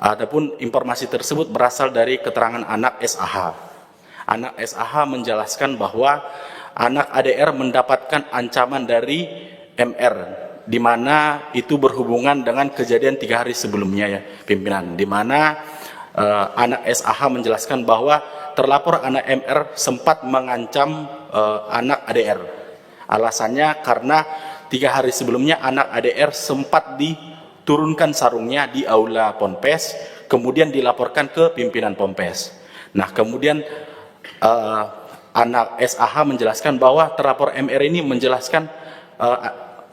Adapun informasi tersebut berasal dari keterangan anak SAH. Anak SAH menjelaskan bahwa anak ADR mendapatkan ancaman dari MR, di mana itu berhubungan dengan kejadian 3 hari sebelumnya ya pimpinan, di mana anak SAH menjelaskan bahwa terlapor anak MR sempat mengancam anak ADR. Alasannya karena 3 hari sebelumnya anak ADR sempat diturunkan sarungnya di aula Ponpes, kemudian dilaporkan ke pimpinan Ponpes. Nah, kemudian anak SAH menjelaskan bahwa terlapor MR ini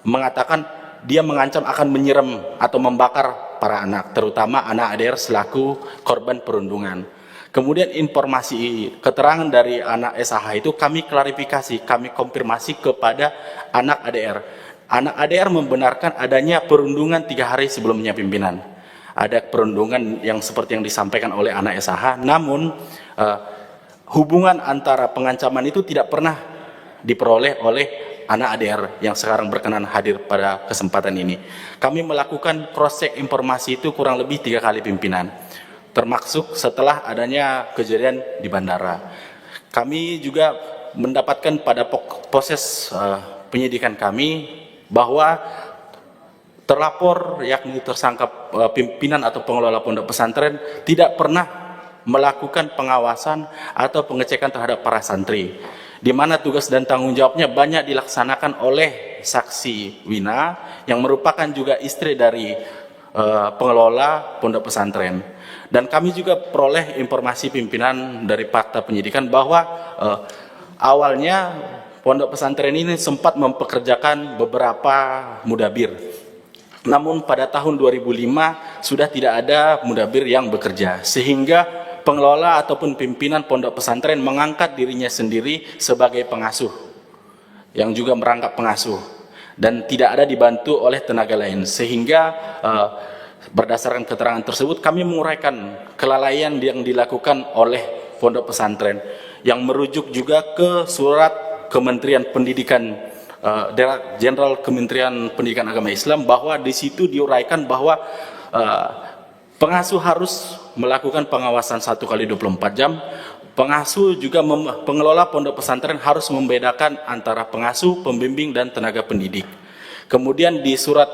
mengatakan dia mengancam akan menyiram atau membakar para anak, terutama anak ADR selaku korban perundungan. Kemudian informasi keterangan dari anak SAH itu kami klarifikasi, kami konfirmasi kepada anak ADR. Anak ADR membenarkan adanya perundungan 3 hari sebelumnya pimpinan. Ada perundungan yang seperti yang disampaikan oleh anak SAH, namun hubungan antara pengancaman itu tidak pernah diperoleh oleh anak ADR yang sekarang berkenan hadir pada kesempatan ini. Kami melakukan cross check informasi itu kurang lebih 3 kali pimpinan, termasuk setelah adanya kejadian di bandara. Kami juga mendapatkan pada proses penyidikan kami bahwa terlapor yakni tersangka pimpinan atau pengelola pondok pesantren tidak pernah melakukan pengawasan atau pengecekan terhadap para santri, di mana tugas dan tanggung jawabnya banyak dilaksanakan oleh saksi Wina yang merupakan juga istri dari pengelola pondok pesantren. Dan kami juga peroleh informasi pimpinan dari fakta penyidikan bahwa awalnya pondok pesantren ini sempat mempekerjakan beberapa mudabir. Namun pada tahun 2005 sudah tidak ada mudabir yang bekerja, sehingga pengelola ataupun pimpinan pondok pesantren mengangkat dirinya sendiri sebagai pengasuh, yang juga merangkap pengasuh, dan tidak ada dibantu oleh tenaga lain, sehingga berdasarkan keterangan tersebut kami menguraikan kelalaian yang dilakukan oleh pondok pesantren yang merujuk juga ke surat Kementerian Pendidikan Jenderal Kementerian Pendidikan Agama Islam, bahwa di situ diuraikan bahwa pengasuh harus melakukan pengawasan 1 kali 24 jam. Pengasuh juga pengelola pondok pesantren harus membedakan antara pengasuh, pembimbing, dan tenaga pendidik. Kemudian di surat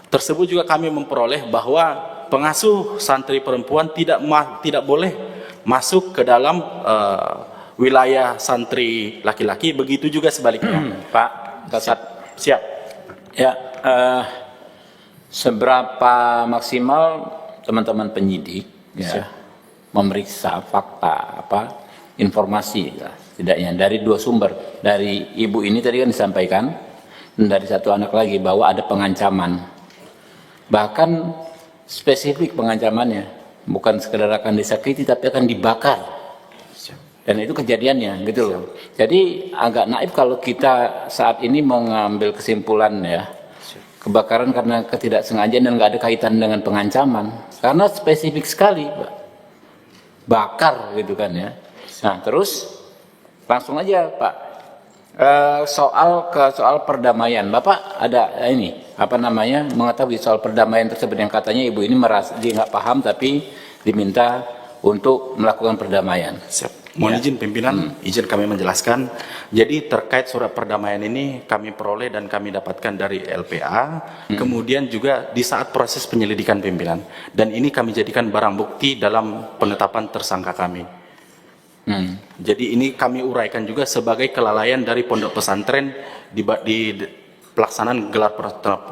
tersebut juga kami memperoleh bahwa pengasuh santri perempuan tidak boleh masuk ke dalam wilayah santri laki-laki, begitu juga sebaliknya. Pak Kasat, Siap. ya, seberapa maksimal teman-teman penyidik ya, memeriksa fakta informasi setidaknya dari 2 sumber, dari ibu ini tadi kan disampaikan, dan dari 1 anak lagi bahwa ada pengancaman, bahkan spesifik pengancamannya, bukan sekedar akan disakiti tapi akan dibakar, dan itu kejadiannya gitu loh. Jadi agak naif kalau kita saat ini mengambil kesimpulan ya, kebakaran karena ketidaksengajaan dan nggak ada kaitan dengan pengancaman, karena spesifik sekali, Pak. Bakar gitu kan ya. Nah terus langsung aja Pak, soal perdamaian, Bapak ada ini mengetahui soal perdamaian tersebut yang katanya ibu ini merasa dia nggak paham tapi diminta untuk melakukan perdamaian. Siap. Mohon izin pimpinan, izin kami menjelaskan. Jadi terkait surat perdamaian ini kami peroleh dan kami dapatkan dari LPA, kemudian juga di saat proses penyelidikan pimpinan. Dan ini kami jadikan barang bukti dalam penetapan tersangka kami. Jadi ini kami uraikan juga sebagai kelalaian dari pondok pesantren di pelaksanaan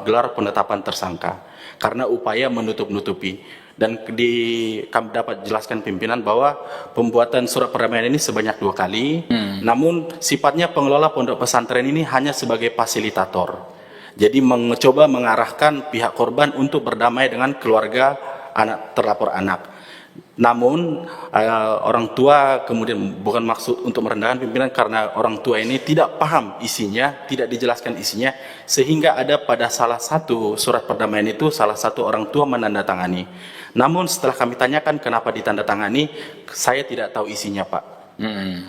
gelar penetapan tersangka karena upaya menutup-nutupi. Dan kami dapat jelaskan pimpinan bahwa pembuatan surat perdamaian ini sebanyak 2 kali, namun sifatnya pengelola pondok pesantren ini hanya sebagai fasilitator. Jadi mencoba mengarahkan pihak korban untuk berdamai dengan keluarga terlapor anak. Namun orang tua kemudian bukan maksud untuk merendahkan pimpinan, karena orang tua ini tidak paham isinya, tidak dijelaskan isinya, sehingga ada pada salah satu surat perdamaian itu salah satu orang tua menandatangani. Namun setelah kami tanyakan kenapa ditandatangani, saya tidak tahu isinya Pak.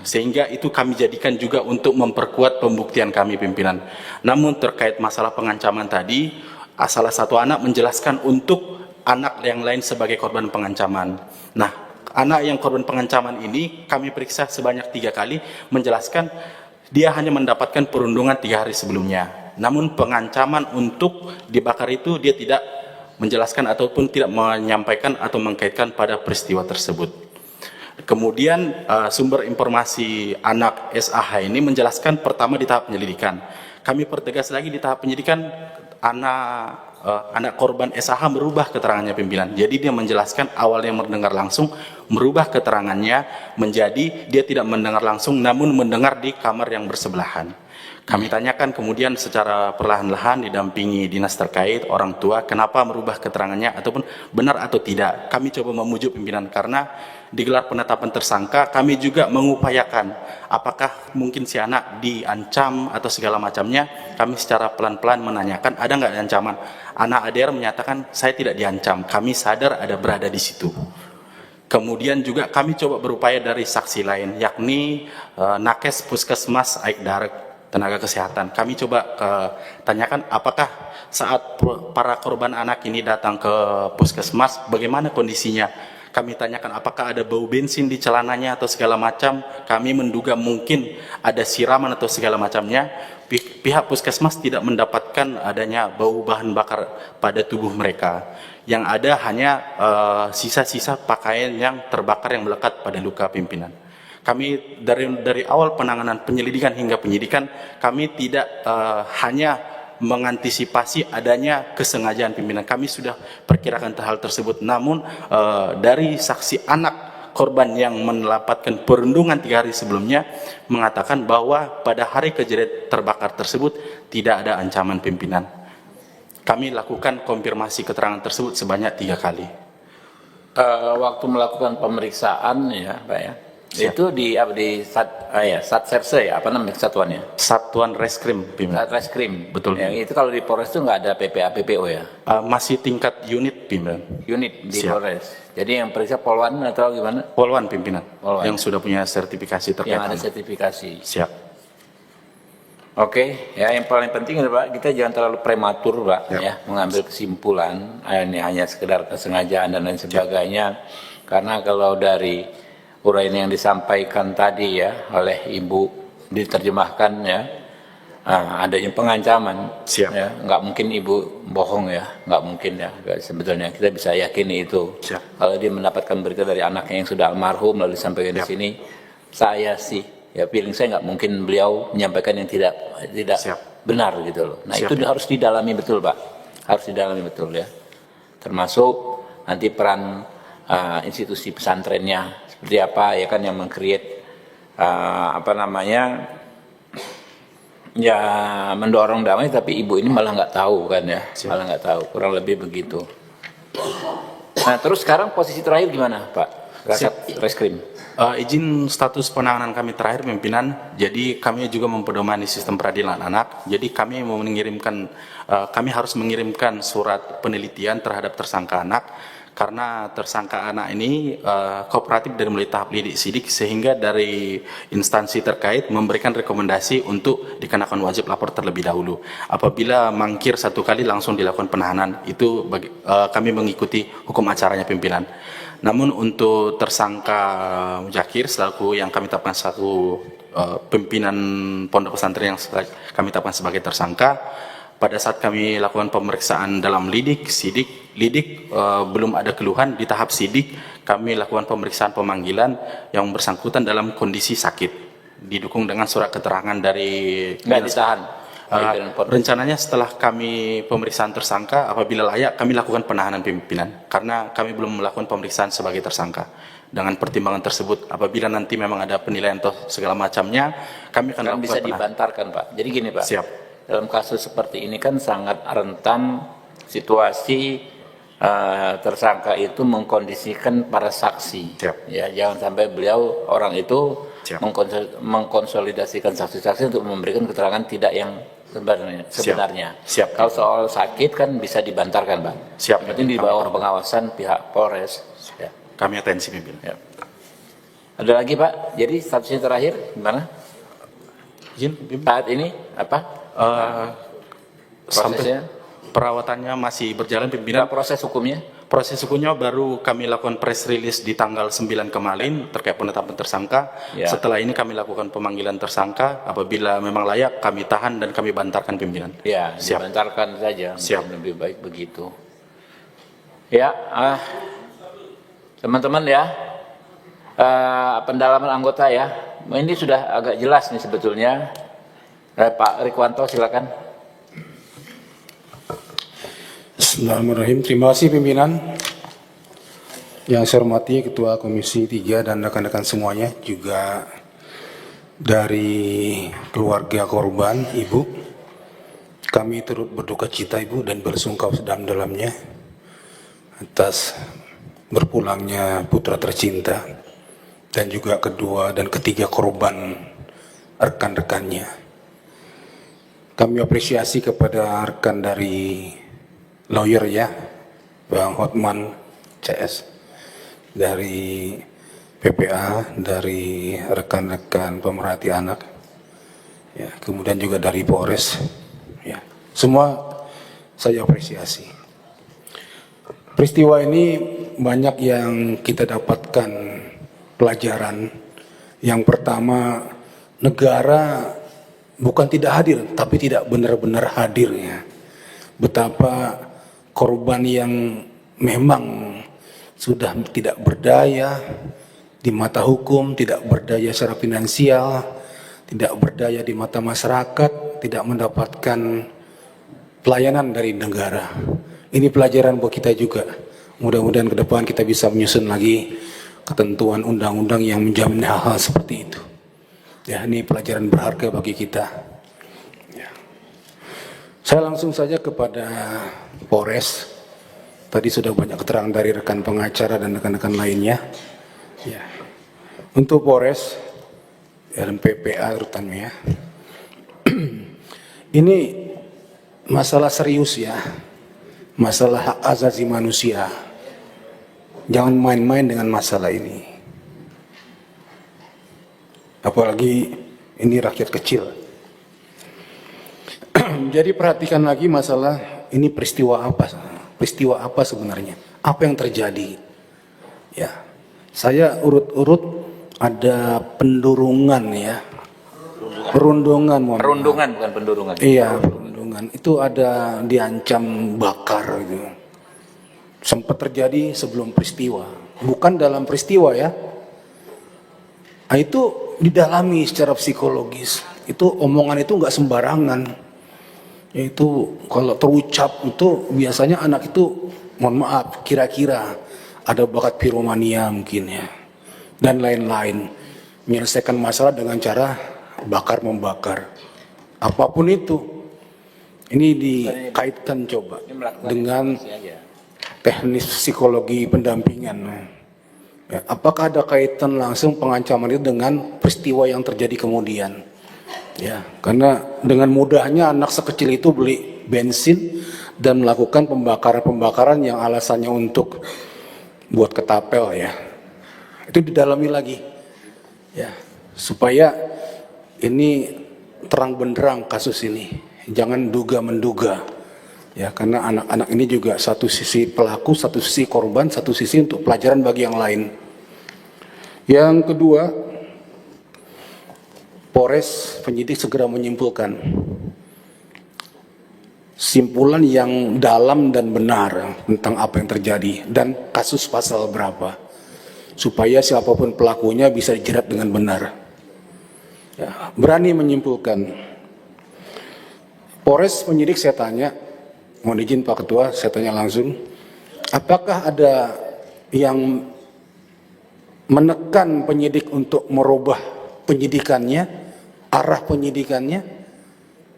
Sehingga itu kami jadikan juga untuk memperkuat pembuktian kami pimpinan. Namun terkait masalah pengancaman tadi, salah satu anak menjelaskan untuk anak yang lain sebagai korban pengancaman. Nah, anak yang korban pengancaman ini kami periksa sebanyak 3 kali, menjelaskan dia hanya mendapatkan perundungan 3 hari sebelumnya. Namun pengancaman untuk dibakar itu dia tidak menjelaskan ataupun tidak menyampaikan atau mengkaitkan pada peristiwa tersebut. Kemudian sumber informasi anak SAH ini menjelaskan pertama di tahap penyelidikan. Kami pertegas lagi di tahap penyidikan anak korban SAH merubah keterangannya pimpinan. Jadi dia menjelaskan awalnya mendengar langsung, merubah keterangannya menjadi dia tidak mendengar langsung namun mendengar di kamar yang bersebelahan. Kami tanyakan kemudian secara perlahan-lahan didampingi dinas terkait, orang tua, kenapa merubah keterangannya ataupun benar atau tidak. Kami coba memujuk pimpinan karena digelar penetapan tersangka, kami juga mengupayakan apakah mungkin si anak diancam atau segala macamnya. Kami secara pelan-pelan menanyakan ada nggak ancaman. Anak ADR menyatakan saya tidak diancam, kami sadar ada berada di situ. Kemudian juga kami coba berupaya dari saksi lain, yakni Nakes Puskesmas Aikdarek, tenaga kesehatan. Kami coba tanyakan apakah saat para korban anak ini datang ke puskesmas, bagaimana kondisinya. Kami tanyakan apakah ada bau bensin di celananya atau segala macam. Kami menduga mungkin ada siraman atau segala macamnya. Pihak puskesmas tidak mendapatkan adanya bau bahan bakar pada tubuh mereka. Yang ada hanya sisa-sisa pakaian yang terbakar yang melekat pada luka pimpinan. Kami dari awal penanganan penyelidikan hingga penyidikan, kami tidak hanya mengantisipasi adanya kesengajaan pimpinan. Kami sudah perkirakan hal tersebut. Namun dari saksi anak korban yang mendapatkan perundungan 3 hari sebelumnya mengatakan bahwa pada hari kejadian terbakar tersebut tidak ada ancaman pimpinan. Kami lakukan konfirmasi keterangan tersebut sebanyak 3 kali. Waktu melakukan pemeriksaan ya Pak ya, itu di Satserse ya, apa namanya kesatuannya? Satuan Reskrim pimpinan. Reskrim. Betul. Itu kalau di Polres itu nggak ada PPA PPO ya? Masih tingkat unit pimpinan. Unit di Siap. Polres. Jadi yang periksa Polwan atau gimana? Polwan pimpinan. Polwan. Yang sudah punya sertifikasi terkait. Yang ada sertifikasi. Siap. Oke, ya yang paling penting adalah Pak, kita jangan terlalu prematur Pak, ya mengambil kesimpulan ini hanya sekedar kesengajaan dan lain sebagainya. Karena kalau dari uraian yang disampaikan tadi ya oleh Ibu diterjemahkan ya, adanya pengancaman, ya nggak mungkin Ibu bohong ya, nggak mungkin ya. Sebetulnya kita bisa yakini itu. Kalau dia mendapatkan berita dari anaknya yang sudah almarhum lalu disampaikan di sini, saya sih ya feeling saya nggak mungkin beliau menyampaikan yang tidak benar gitu loh. Nah itu harus didalami betul Pak, harus didalami betul ya. Termasuk nanti peran institusi pesantrennya seperti apa ya kan yang mengcreate ya mendorong damai, tapi ibu ini malah nggak tahu kan ya, malah nggak tahu, kurang lebih begitu. Nah terus sekarang posisi terakhir gimana Pak Reskrim? Izin status penanganan kami terakhir pimpinan, jadi kami juga mempedomani sistem peradilan anak, jadi kami mau mengirimkan, kami harus mengirimkan surat penelitian terhadap tersangka anak, karena tersangka anak ini kooperatif dari mulai tahap lidik sidik, sehingga dari instansi terkait memberikan rekomendasi untuk dikenakan wajib lapor terlebih dahulu. Apabila mangkir satu kali langsung dilakukan penahanan, itu kami mengikuti hukum acaranya pimpinan. Namun untuk tersangka Muzakir selaku yang kami tetapkan selaku pimpinan pondok pesantren yang kami tetapkan sebagai tersangka, pada saat kami lakukan pemeriksaan dalam lidik belum ada keluhan. Di tahap sidik kami lakukan pemeriksaan pemanggilan yang bersangkutan dalam kondisi sakit, didukung dengan surat keterangan dari nggak ditahan. Rencananya setelah kami pemeriksaan tersangka, apabila layak kami lakukan penahanan pimpinan, karena kami belum melakukan pemeriksaan sebagai tersangka. Dengan pertimbangan tersebut, apabila nanti memang ada penilaian atau segala macamnya, kami akan lakukan bisa dibantarkan Pak. Jadi gini Pak, Siap. Dalam kasus seperti ini kan sangat rentan situasi tersangka itu mengkondisikan para saksi. Siap. Ya, jangan sampai beliau orang itu mengkonsolidasikan saksi-saksi untuk memberikan keterangan tidak yang sebenarnya. Siap. Kalau soal sakit kan bisa dibantarkan Pak. Siap. Berarti di bawah pengawasan pihak Polres. Ya. Kami atensi pimpinan. Ya. Ada lagi Pak? Jadi statusnya terakhir gimana? Izin, Saat ini apa? Sampai perawatannya masih berjalan pimpinan. Proses hukumnya? Proses hukumnya baru kami lakukan press release di tanggal 9 kemarin terkait penetapan tersangka. Ya. Setelah ini kami lakukan pemanggilan tersangka. Apabila memang layak kami tahan dan kami bantarkan pimpinan. Ya, Siap. dibantarkan saja. Siap. Lebih baik begitu. Ya, teman-teman ya, pendalaman anggota ya. Ini sudah agak jelas nih sebetulnya. Pak Rikwanto silakan. Bismillahirrahmanirrahim. Terima kasih pimpinan. Yang saya hormati Ketua Komisi 3 dan rekan-rekan semuanya, juga dari keluarga korban, Ibu. Kami turut berduka cita Ibu dan bersungkawa sedalam-dalamnya atas berpulangnya putra tercinta dan juga kedua dan ketiga korban rekan-rekannya. Kami apresiasi kepada rekan dari lawyer ya, Bang Hotman CS, dari PPA, dari rekan-rekan pemerhati anak, ya, kemudian juga dari Polres, ya, semua saya apresiasi. Peristiwa ini banyak yang kita dapatkan pelajaran. Yang pertama, negara bukan tidak hadir, tapi tidak benar-benar hadirnya. Betapa korban yang memang sudah tidak berdaya di mata hukum, tidak berdaya secara finansial, tidak berdaya di mata masyarakat, tidak mendapatkan pelayanan dari negara. Ini pelajaran buat kita juga. Mudah-mudahan ke depan kita bisa menyusun lagi ketentuan undang-undang yang menjamin hal-hal seperti itu. Ya, ini pelajaran berharga bagi kita. Ya. Saya langsung saja kepada Polres. Tadi sudah banyak keterangan dari rekan pengacara dan rekan-rekan lainnya. Ya. Untuk Polres dan PPA terutamanya, ini masalah serius ya, masalah hak asasi manusia. Jangan main-main dengan masalah ini. Apalagi ini rakyat kecil. Jadi perhatikan lagi masalah ini peristiwa apa? Peristiwa apa sebenarnya? Apa yang terjadi? Ya, saya urut-urut ada pendurungan ya. Perundungan. mohon maaf. Perundungan bukan pendurungan. Iya, perundungan. Itu ada diancam bakar gitu. Sempat terjadi sebelum peristiwa. Bukan dalam peristiwa ya. Nah, itu didalami secara psikologis. Itu omongan itu nggak sembarangan. Itu kalau terucap itu biasanya anak itu, mohon maaf, kira-kira ada bakat piromania mungkin ya. Dan lain-lain. Menyelesaikan masalah dengan cara bakar-membakar. Apapun itu. Ini dikaitkan coba dengan teknis psikologi pendampingan. Ya, apakah ada kaitan langsung pengancaman itu dengan peristiwa yang terjadi kemudian? Ya, karena dengan mudahnya anak sekecil itu beli bensin dan melakukan pembakaran-pembakaran yang alasannya untuk buat ketapel ya. Itu didalami lagi. Ya, supaya ini terang benderang kasus ini. Jangan duga-menduga. Ya, karena anak-anak ini juga satu sisi pelaku, satu sisi korban, satu sisi untuk pelajaran bagi yang lain. Yang kedua, Polres penyidik segera menyimpulkan simpulan yang dalam dan benar tentang apa yang terjadi dan kasus pasal berapa, supaya siapapun pelakunya bisa dijerat dengan benar. Ya, berani menyimpulkan. Polres penyidik saya tanya, mohon izin Pak Ketua, saya tanya langsung, apakah ada yang menekan penyidik untuk merubah penyidikannya, arah penyidikannya?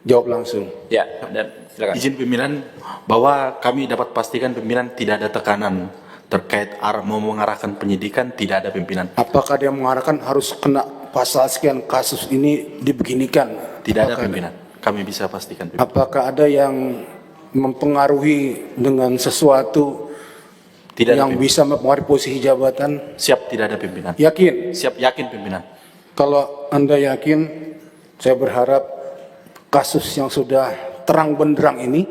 Jawab langsung. Ya, dan silakan. Izin pimpinan bahwa kami dapat pastikan pimpinan tidak ada tekanan terkait arah mau mengarahkan penyidikan, tidak ada pimpinan. Apakah dia mengarahkan harus kena pasal sekian kasus ini dibeginikan? Tidak ada Apakah pimpinan. Kami bisa pastikan pimpinan. Apakah ada yang mempengaruhi dengan sesuatu Tidak ada yang pimpinan. bisa mempengaruhi posisi jabatan? Siap, tidak ada pimpinan. Yakin? Siap, yakin pimpinan. Kalau Anda yakin, saya berharap kasus yang sudah terang benderang ini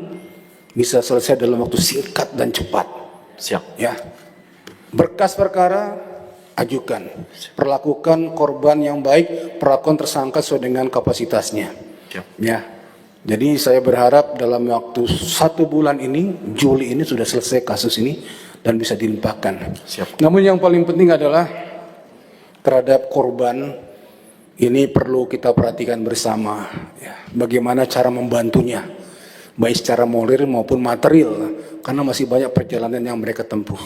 bisa selesai dalam waktu singkat dan cepat. Siap. Ya, berkas perkara ajukan, perlakukan korban yang baik, perlakukan tersangka sesuai dengan kapasitasnya. Siap. Ya, jadi saya berharap dalam waktu 1 bulan ini, Juli ini sudah selesai kasus ini dan bisa dilimpahkan. Siap. Namun yang paling penting adalah terhadap korban ini perlu kita perhatikan bersama. Ya, bagaimana cara membantunya, baik secara moral maupun material, karena masih banyak perjalanan yang mereka tempuh.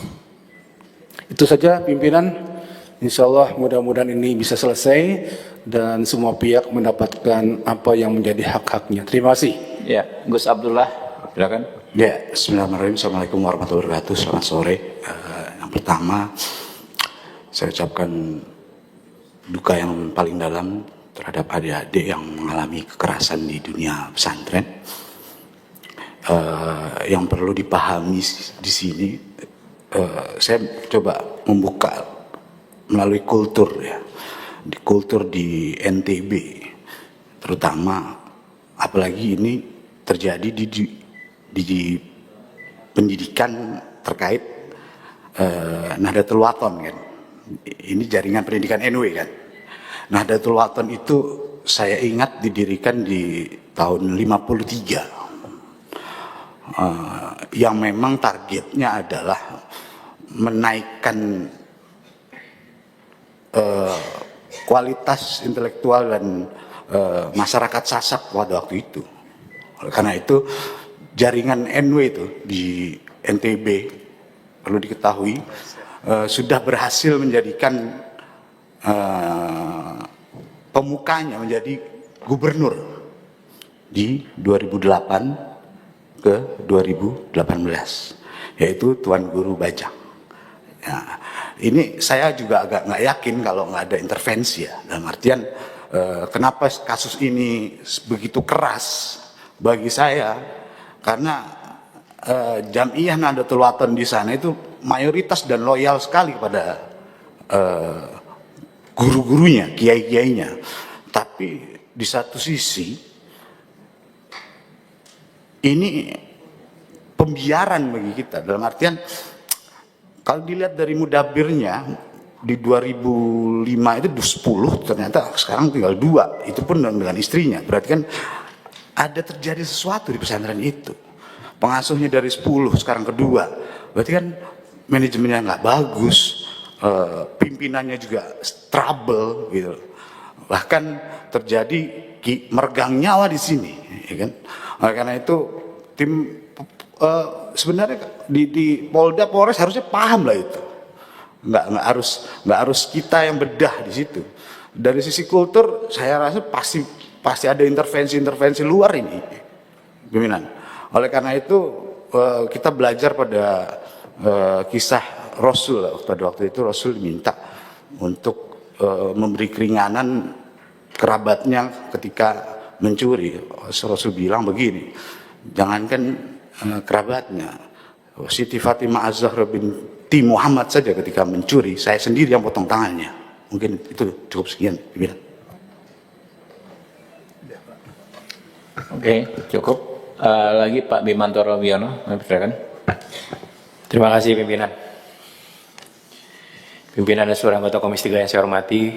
Itu saja pimpinan. Insya Allah mudah-mudahan ini bisa selesai dan semua pihak mendapatkan apa yang menjadi hak-haknya. Terima kasih. Ya, Gus Abdullah, silakan. Ya, bismillahirrahmanirrahim. Assalamualaikum warahmatullahi wabarakatuh. Selamat sore. Yang pertama, saya ucapkan duka yang paling dalam terhadap adik-adik yang mengalami kekerasan di dunia pesantren. Yang perlu dipahami di sini, saya coba membuka melalui kultur ya, di kultur di NTB, terutama apalagi ini terjadi di pendidikan terkait Nahdlatul Wathon kan. Ini jaringan pendidikan NW kan. Nahdlatul Wathon itu saya ingat didirikan di tahun 53. Yang memang targetnya adalah menaikkan kualitas intelektual dan masyarakat Sasak pada waktu itu. Karena itu jaringan NW itu di NTB perlu diketahui sudah berhasil menjadikan pemukanya menjadi gubernur di 2008 ke 2018, yaitu Tuan Guru Bajang. Ya, ini saya juga agak nggak yakin kalau nggak ada intervensi ya, dalam artian kenapa kasus ini begitu keras bagi saya, karena Jam'iyah Nahdlatul Wathon di sana itu mayoritas dan loyal sekali kepada guru-gurunya, kiai-kiainya. Tapi di satu sisi ini pembiaran bagi kita, dalam artian kalau dilihat dari mudabirnya di 2005 itu 10, ternyata sekarang tinggal 2, itu pun dengan istrinya. Berarti kan ada terjadi sesuatu di pesantren itu. Pengasuhnya dari 10 sekarang ke 2, berarti kan manajemennya nggak bagus, pimpinannya juga trouble gitu. Bahkan terjadi meregang nyawa di sini, ya kan? Oleh karena itu tim sebenarnya di Polda Polres harusnya paham lah itu. Nggak harus kita yang bedah di situ. Dari sisi kultur saya rasa pasti ada intervensi luar ini, pimpinan. Oleh karena itu kita belajar pada kisah Rasul. Pada waktu itu Rasul diminta untuk memberi keringanan kerabatnya ketika mencuri. Rasul bilang begini, jangankan kerabatnya, Siti Fatimah Az-Zahra binti Muhammad saja ketika mencuri, saya sendiri yang potong tangannya. Mungkin itu cukup sekian, pimpinan. Oke, cukup. Lagi Pak Bimantoro Wiono, silakan. Terima kasih pimpinan. Pimpinan dan seluruh anggota Komisi 3 yang saya hormati.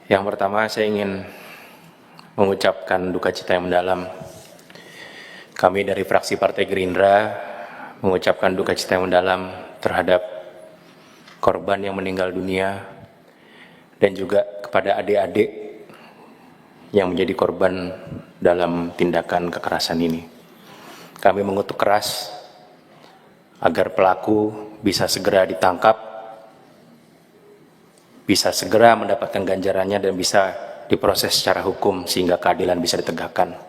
Yang pertama saya ingin mengucapkan duka cita yang mendalam. Kami dari fraksi Partai Gerindra mengucapkan duka cita yang mendalam terhadap korban yang meninggal dunia dan juga kepada adik-adik yang menjadi korban dalam tindakan kekerasan ini. Kami mengutuk keras agar pelaku bisa segera ditangkap, bisa segera mendapatkan ganjarannya dan bisa diproses secara hukum sehingga keadilan bisa ditegakkan.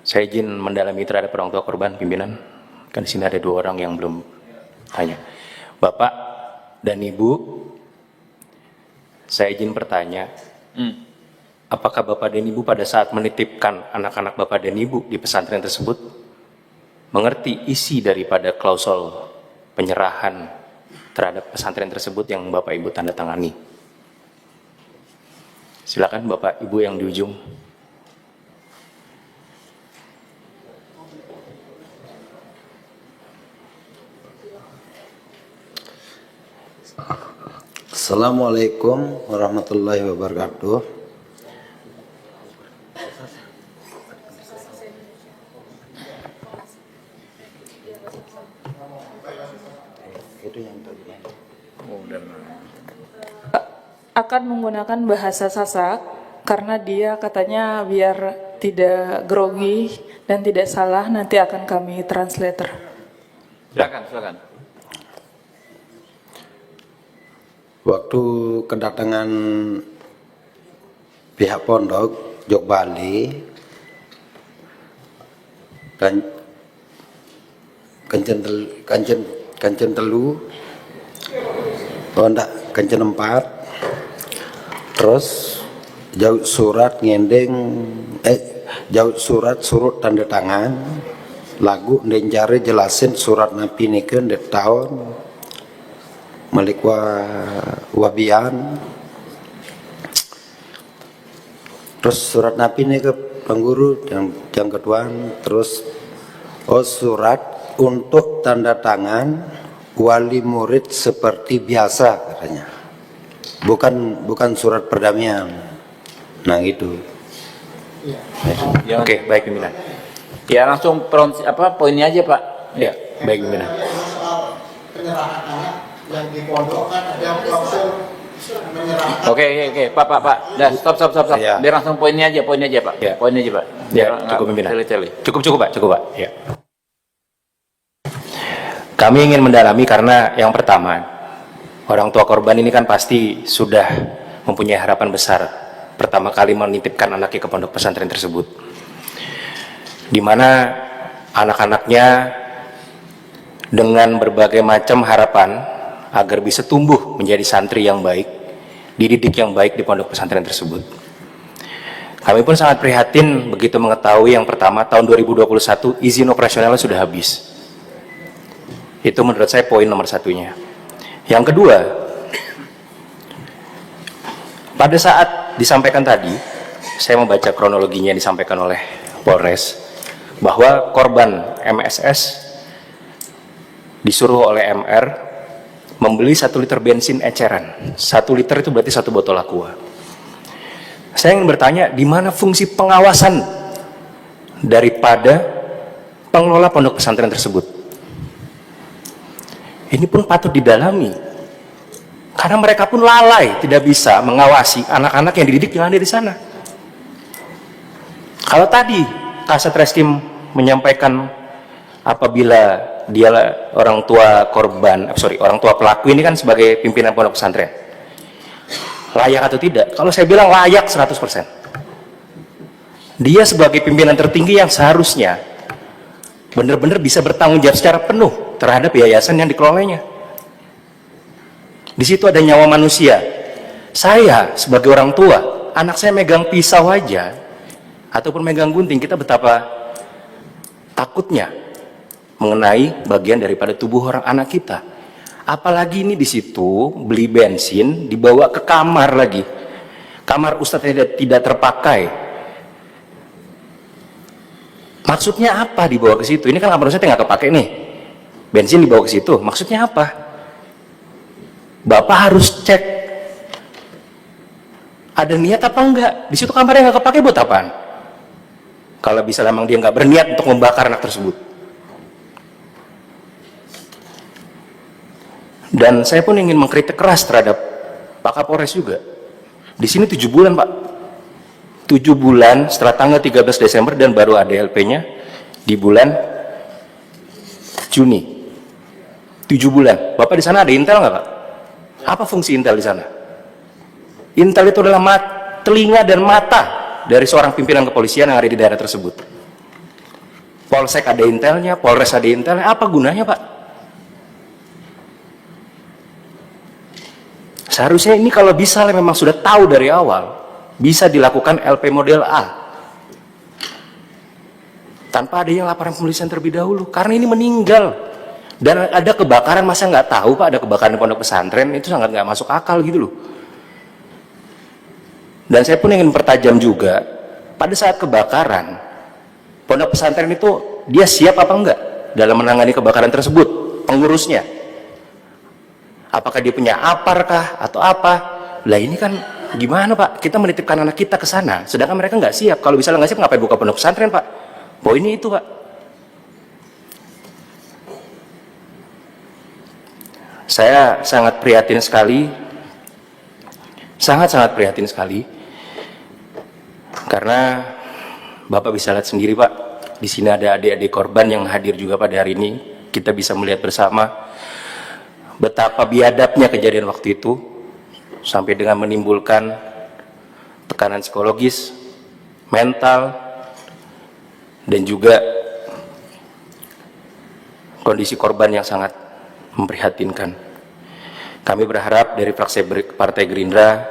Saya izin mendalami terhadap orang tua korban, pimpinan. Kan di sini ada 2 orang yang belum tanya. Bapak dan Ibu, saya izin bertanya, apakah Bapak dan Ibu pada saat menitipkan anak-anak Bapak dan Ibu di pesantren tersebut mengerti isi daripada klausul penyerahan terhadap pesantren tersebut yang Bapak Ibu tanda tangani? Silakan Bapak Ibu yang di ujung. Assalamualaikum warahmatullahi wabarakatuh. Akan menggunakan bahasa Sasak karena dia katanya biar tidak grogi dan tidak salah, nanti akan kami translator. Silakan. Waktu kedatangan pihak pondok Jog Bali dan Kancen Telu, Kancen 4, terus jauh surat surut tanda tangan lagu ndenjare jelasin surat napi nikeun dek tahun Malik Wabian. Terus surat napi ini ke pengguru yang kedua, terus surat untuk tanda tangan wali murid seperti biasa katanya, bukan surat perdamaian. Nah gitu. Oke, baik pimpinan. Ya langsung poinnya aja Pak. Ya, baik pimpinan. Penyerahan anak yang di pondok kan ada klausul menyerahkan. Oke, Pak. Dah, stop. Ya. Biar langsung poinnya aja, Pak. Ya. Poinnya aja, Pak. Ya, cukup pimpinan. Tele-tele. Cukup Pak. Ya. Kami ingin mendalami karena yang pertama, orang tua korban ini kan pasti sudah mempunyai harapan besar pertama kali menitipkan anaknya ke pondok pesantren tersebut, di mana anak-anaknya dengan berbagai macam harapan agar bisa tumbuh menjadi santri yang baik, dididik yang baik di pondok pesantren tersebut. Kami pun sangat prihatin begitu mengetahui yang pertama tahun 2021 izin operasionalnya sudah habis. Itu menurut saya poin nomor satunya. Yang kedua, pada saat disampaikan tadi saya membaca kronologinya yang disampaikan oleh Polres, bahwa korban MSS disuruh oleh MR membeli 1 liter bensin eceran. 1 liter itu berarti 1 botol Aqua. Saya ingin bertanya, di mana fungsi pengawasan daripada pengelola pondok pesantren tersebut? Ini pun patut didalami. Karena mereka pun lalai, tidak bisa mengawasi anak-anak yang dididik yang ada di sana. Kalau tadi Kasat Reskrim menyampaikan apabila dia orang tua korban, orang tua pelaku ini kan sebagai pimpinan pondok pesantren, layak atau tidak? Kalau saya bilang layak 100%. Dia sebagai pimpinan tertinggi yang seharusnya benar-benar bisa bertanggung jawab secara penuh terhadap yayasan yang dikelolanya. Di situ ada nyawa manusia. Saya sebagai orang tua, anak saya megang pisau aja ataupun megang gunting, kita betapa takutnya mengenai bagian daripada tubuh orang anak kita. Apalagi ini di situ beli bensin dibawa ke kamar lagi. Kamar ustadz tidak terpakai. Maksudnya apa dibawa ke situ? Ini kan kamar ustadz nggak kepake nih. Bensin dibawa ke situ. Maksudnya apa? Bapak harus cek ada niat apa enggak. Di situ kamarnya nggak kepake buat apaan? Kalau bisa memang dia nggak berniat untuk membakar anak tersebut. Dan saya pun ingin mengkritik keras terhadap Pak Kapolres juga. Di sini 7 bulan Pak. 7 bulan setelah tanggal 13 Desember dan baru ada LP-nya di bulan Juni. 7 bulan. Bapak di sana ada intel nggak Pak? Apa fungsi intel di sana? Intel itu adalah telinga dan mata dari seorang pimpinan kepolisian yang ada di daerah tersebut. Polsek ada intelnya, Polres ada intelnya. Apa gunanya Pak? Seharusnya ini kalau bisa memang sudah tahu dari awal, bisa dilakukan LP model A tanpa ada yang laporan pemeriksaan terlebih dahulu, karena ini meninggal. Dan ada kebakaran, masa nggak tahu Pak ada kebakaran di pondok pesantren? Itu sangat nggak masuk akal gitu loh. Dan saya pun ingin pertajam juga, pada saat kebakaran pondok pesantren itu dia siap apa enggak dalam menangani kebakaran tersebut, pengurusnya? Apakah dia punya aparkah atau apa? Lah ini kan gimana Pak? Kita menitipkan anak kita ke sana, sedangkan mereka nggak siap. Kalau misalnya nggak siap, ngapain buka pondok pesantren Pak? Poinnya itu Pak. Saya sangat prihatin sekali, sangat-sangat prihatin sekali, karena Bapak bisa lihat sendiri Pak, di sini ada adik-adik korban yang hadir juga pada hari ini. Kita bisa melihat bersama betapa biadabnya kejadian waktu itu, sampai dengan menimbulkan tekanan psikologis, mental, dan juga kondisi korban yang sangat memprihatinkan. Kami berharap dari fraksi Partai Gerindra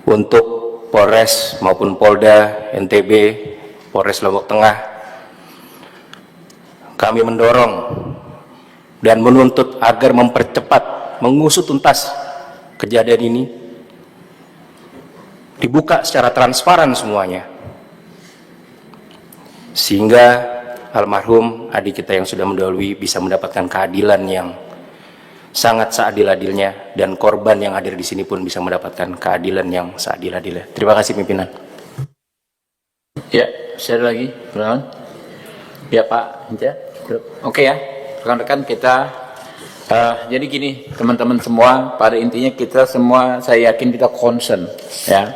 untuk Polres maupun Polda, NTB, Polres Lombok Tengah, kami mendorong dan menuntut agar mempercepat, mengusut tuntas kejadian ini, dibuka secara transparan semuanya, sehingga almarhum adik kita yang sudah mendahului bisa mendapatkan keadilan yang sangat seadil-adilnya, dan korban yang hadir di sini pun bisa mendapatkan keadilan yang seadil-adilnya. Terima kasih pimpinan. Ya, share lagi, Bang. Ya Pak, oke ya, rekan-rekan kita. Jadi gini, teman-teman semua, pada intinya kita semua, saya yakin kita concern ya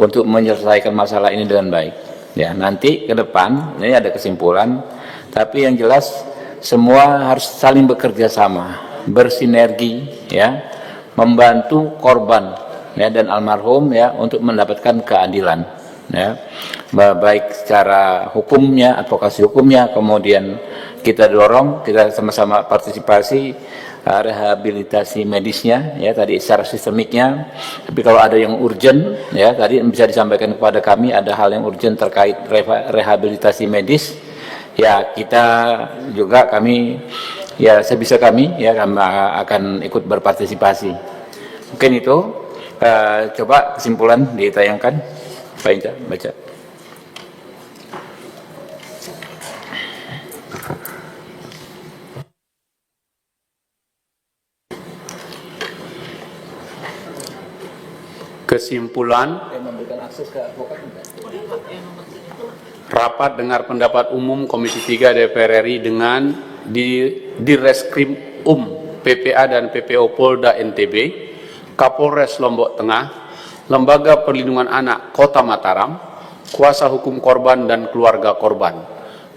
untuk menyelesaikan masalah ini dengan baik. Ya, nanti ke depan ini ada kesimpulan, tapi yang jelas semua harus saling bekerja sama, bersinergi ya, membantu korban ya dan almarhum ya untuk mendapatkan keadilan ya. Baik secara hukumnya, advokasi hukumnya, kemudian kita dorong, kita sama-sama partisipasi rehabilitasi medisnya ya tadi secara sistemiknya. Tapi kalau ada yang urgent ya tadi bisa disampaikan kepada kami, ada hal yang urgent terkait rehabilitasi medis ya, kita juga kami ya sebisa kami ya kami akan ikut berpartisipasi. Mungkin itu Coba kesimpulan ditayangkan, Pak Inca, baca. Kesimpulan, rapat dengar pendapat umum Komisi 3 DPR RI dengan Direskrim PPA dan PPO Polda NTB, Kapolres Lombok Tengah, Lembaga Perlindungan Anak Kota Mataram, kuasa hukum korban dan keluarga korban.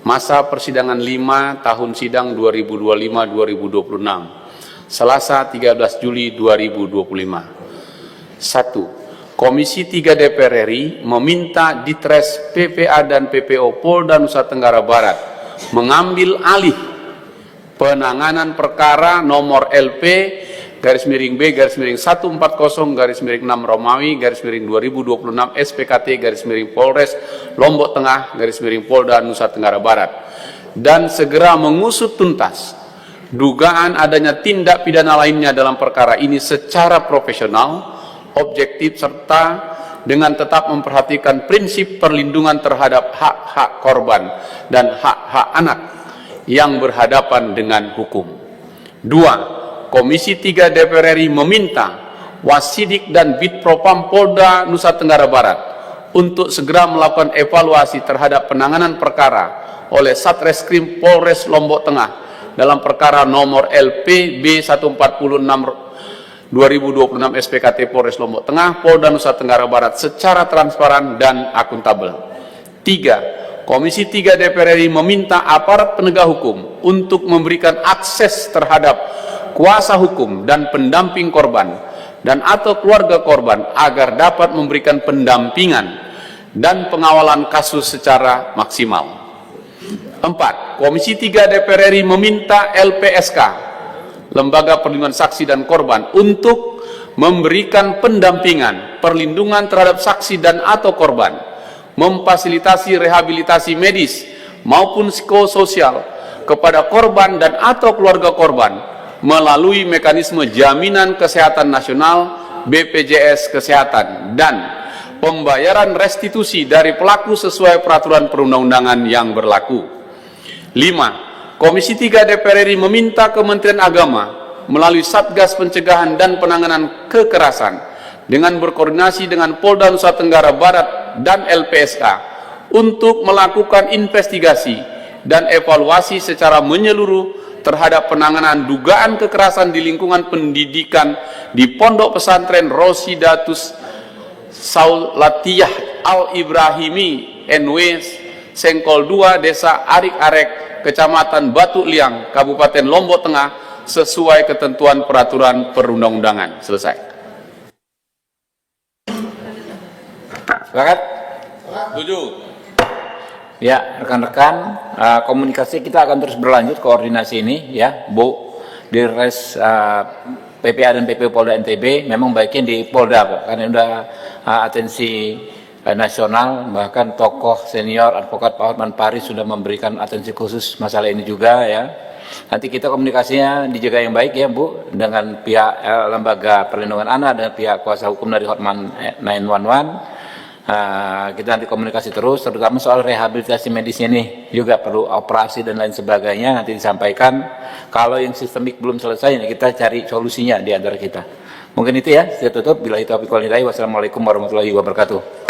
Masa persidangan 5 tahun sidang 2025-2026, Selasa 13 Juli 2025. 1. Komisi 3 DPR RI meminta Ditres PPA dan PPO Polda Nusa Tenggara Barat mengambil alih penanganan perkara nomor LP _B _140 _6 Romawi _2026 SPKT Polres Lombok Tengah Polda Nusa Tenggara Barat dan segera mengusut tuntas dugaan adanya tindak pidana lainnya dalam perkara ini secara profesional, objektif, serta dengan tetap memperhatikan prinsip perlindungan terhadap hak-hak korban dan hak-hak anak yang berhadapan dengan hukum. 2. Komisi 3 DPR RI meminta Wasidik dan Bitpropam Polda Nusa Tenggara Barat untuk segera melakukan evaluasi terhadap penanganan perkara oleh Satreskrim Polres Lombok Tengah dalam perkara nomor LP B146 2026 SPKT Polres Lombok Tengah, Polda Nusa Tenggara Barat secara transparan dan akuntabel. 3. Komisi 3 DPR RI meminta aparat penegak hukum untuk memberikan akses terhadap kuasa hukum dan pendamping korban dan atau keluarga korban agar dapat memberikan pendampingan dan pengawalan kasus secara maksimal. 4. Komisi 3 DPR RI meminta LPSK, Lembaga Perlindungan Saksi dan Korban, untuk memberikan pendampingan, perlindungan terhadap saksi dan atau korban, memfasilitasi rehabilitasi medis maupun psikososial kepada korban dan atau keluarga korban melalui mekanisme jaminan kesehatan nasional BPJS Kesehatan dan pembayaran restitusi dari pelaku sesuai peraturan perundang-undangan yang berlaku. 5. Komisi 3 DPR RI meminta Kementerian Agama melalui Satgas Pencegahan dan Penanganan Kekerasan dengan berkoordinasi dengan Polda Nusa Tenggara Barat dan LPSK untuk melakukan investigasi dan evaluasi secara menyeluruh terhadap penanganan dugaan kekerasan di lingkungan pendidikan di Pondok Pesantren Rosidatus Saulatiyah Al-Ibrahimi NW Sengkol 2 Desa Arik-Arek Kecamatan Batu Liang, Kabupaten Lombok Tengah, sesuai ketentuan peraturan perundang-undangan. Selesai. Sepakat? Setuju. Ya, rekan-rekan, komunikasi kita akan terus berlanjut, koordinasi ini, ya, Bu, di res PPA dan PPO Polda NTB, memang baiknya di Polda, Pak, karena udah atensi nasional, bahkan tokoh senior advokat Pak Hotman Paris sudah memberikan atensi khusus masalah ini juga, ya. Nanti kita komunikasinya dijaga yang baik, ya, Bu, dengan pihak Lembaga Perlindungan Anak dan pihak kuasa hukum dari Hotman 911. Kita nanti komunikasi terus, terutama soal rehabilitasi medisnya nih, juga perlu operasi dan lain sebagainya, nanti disampaikan. Kalau yang sistemik belum selesai, kita cari solusinya di antara kita. Mungkin itu, ya, saya tutup. Bila itu, wassalamualaikum warahmatullahi wabarakatuh.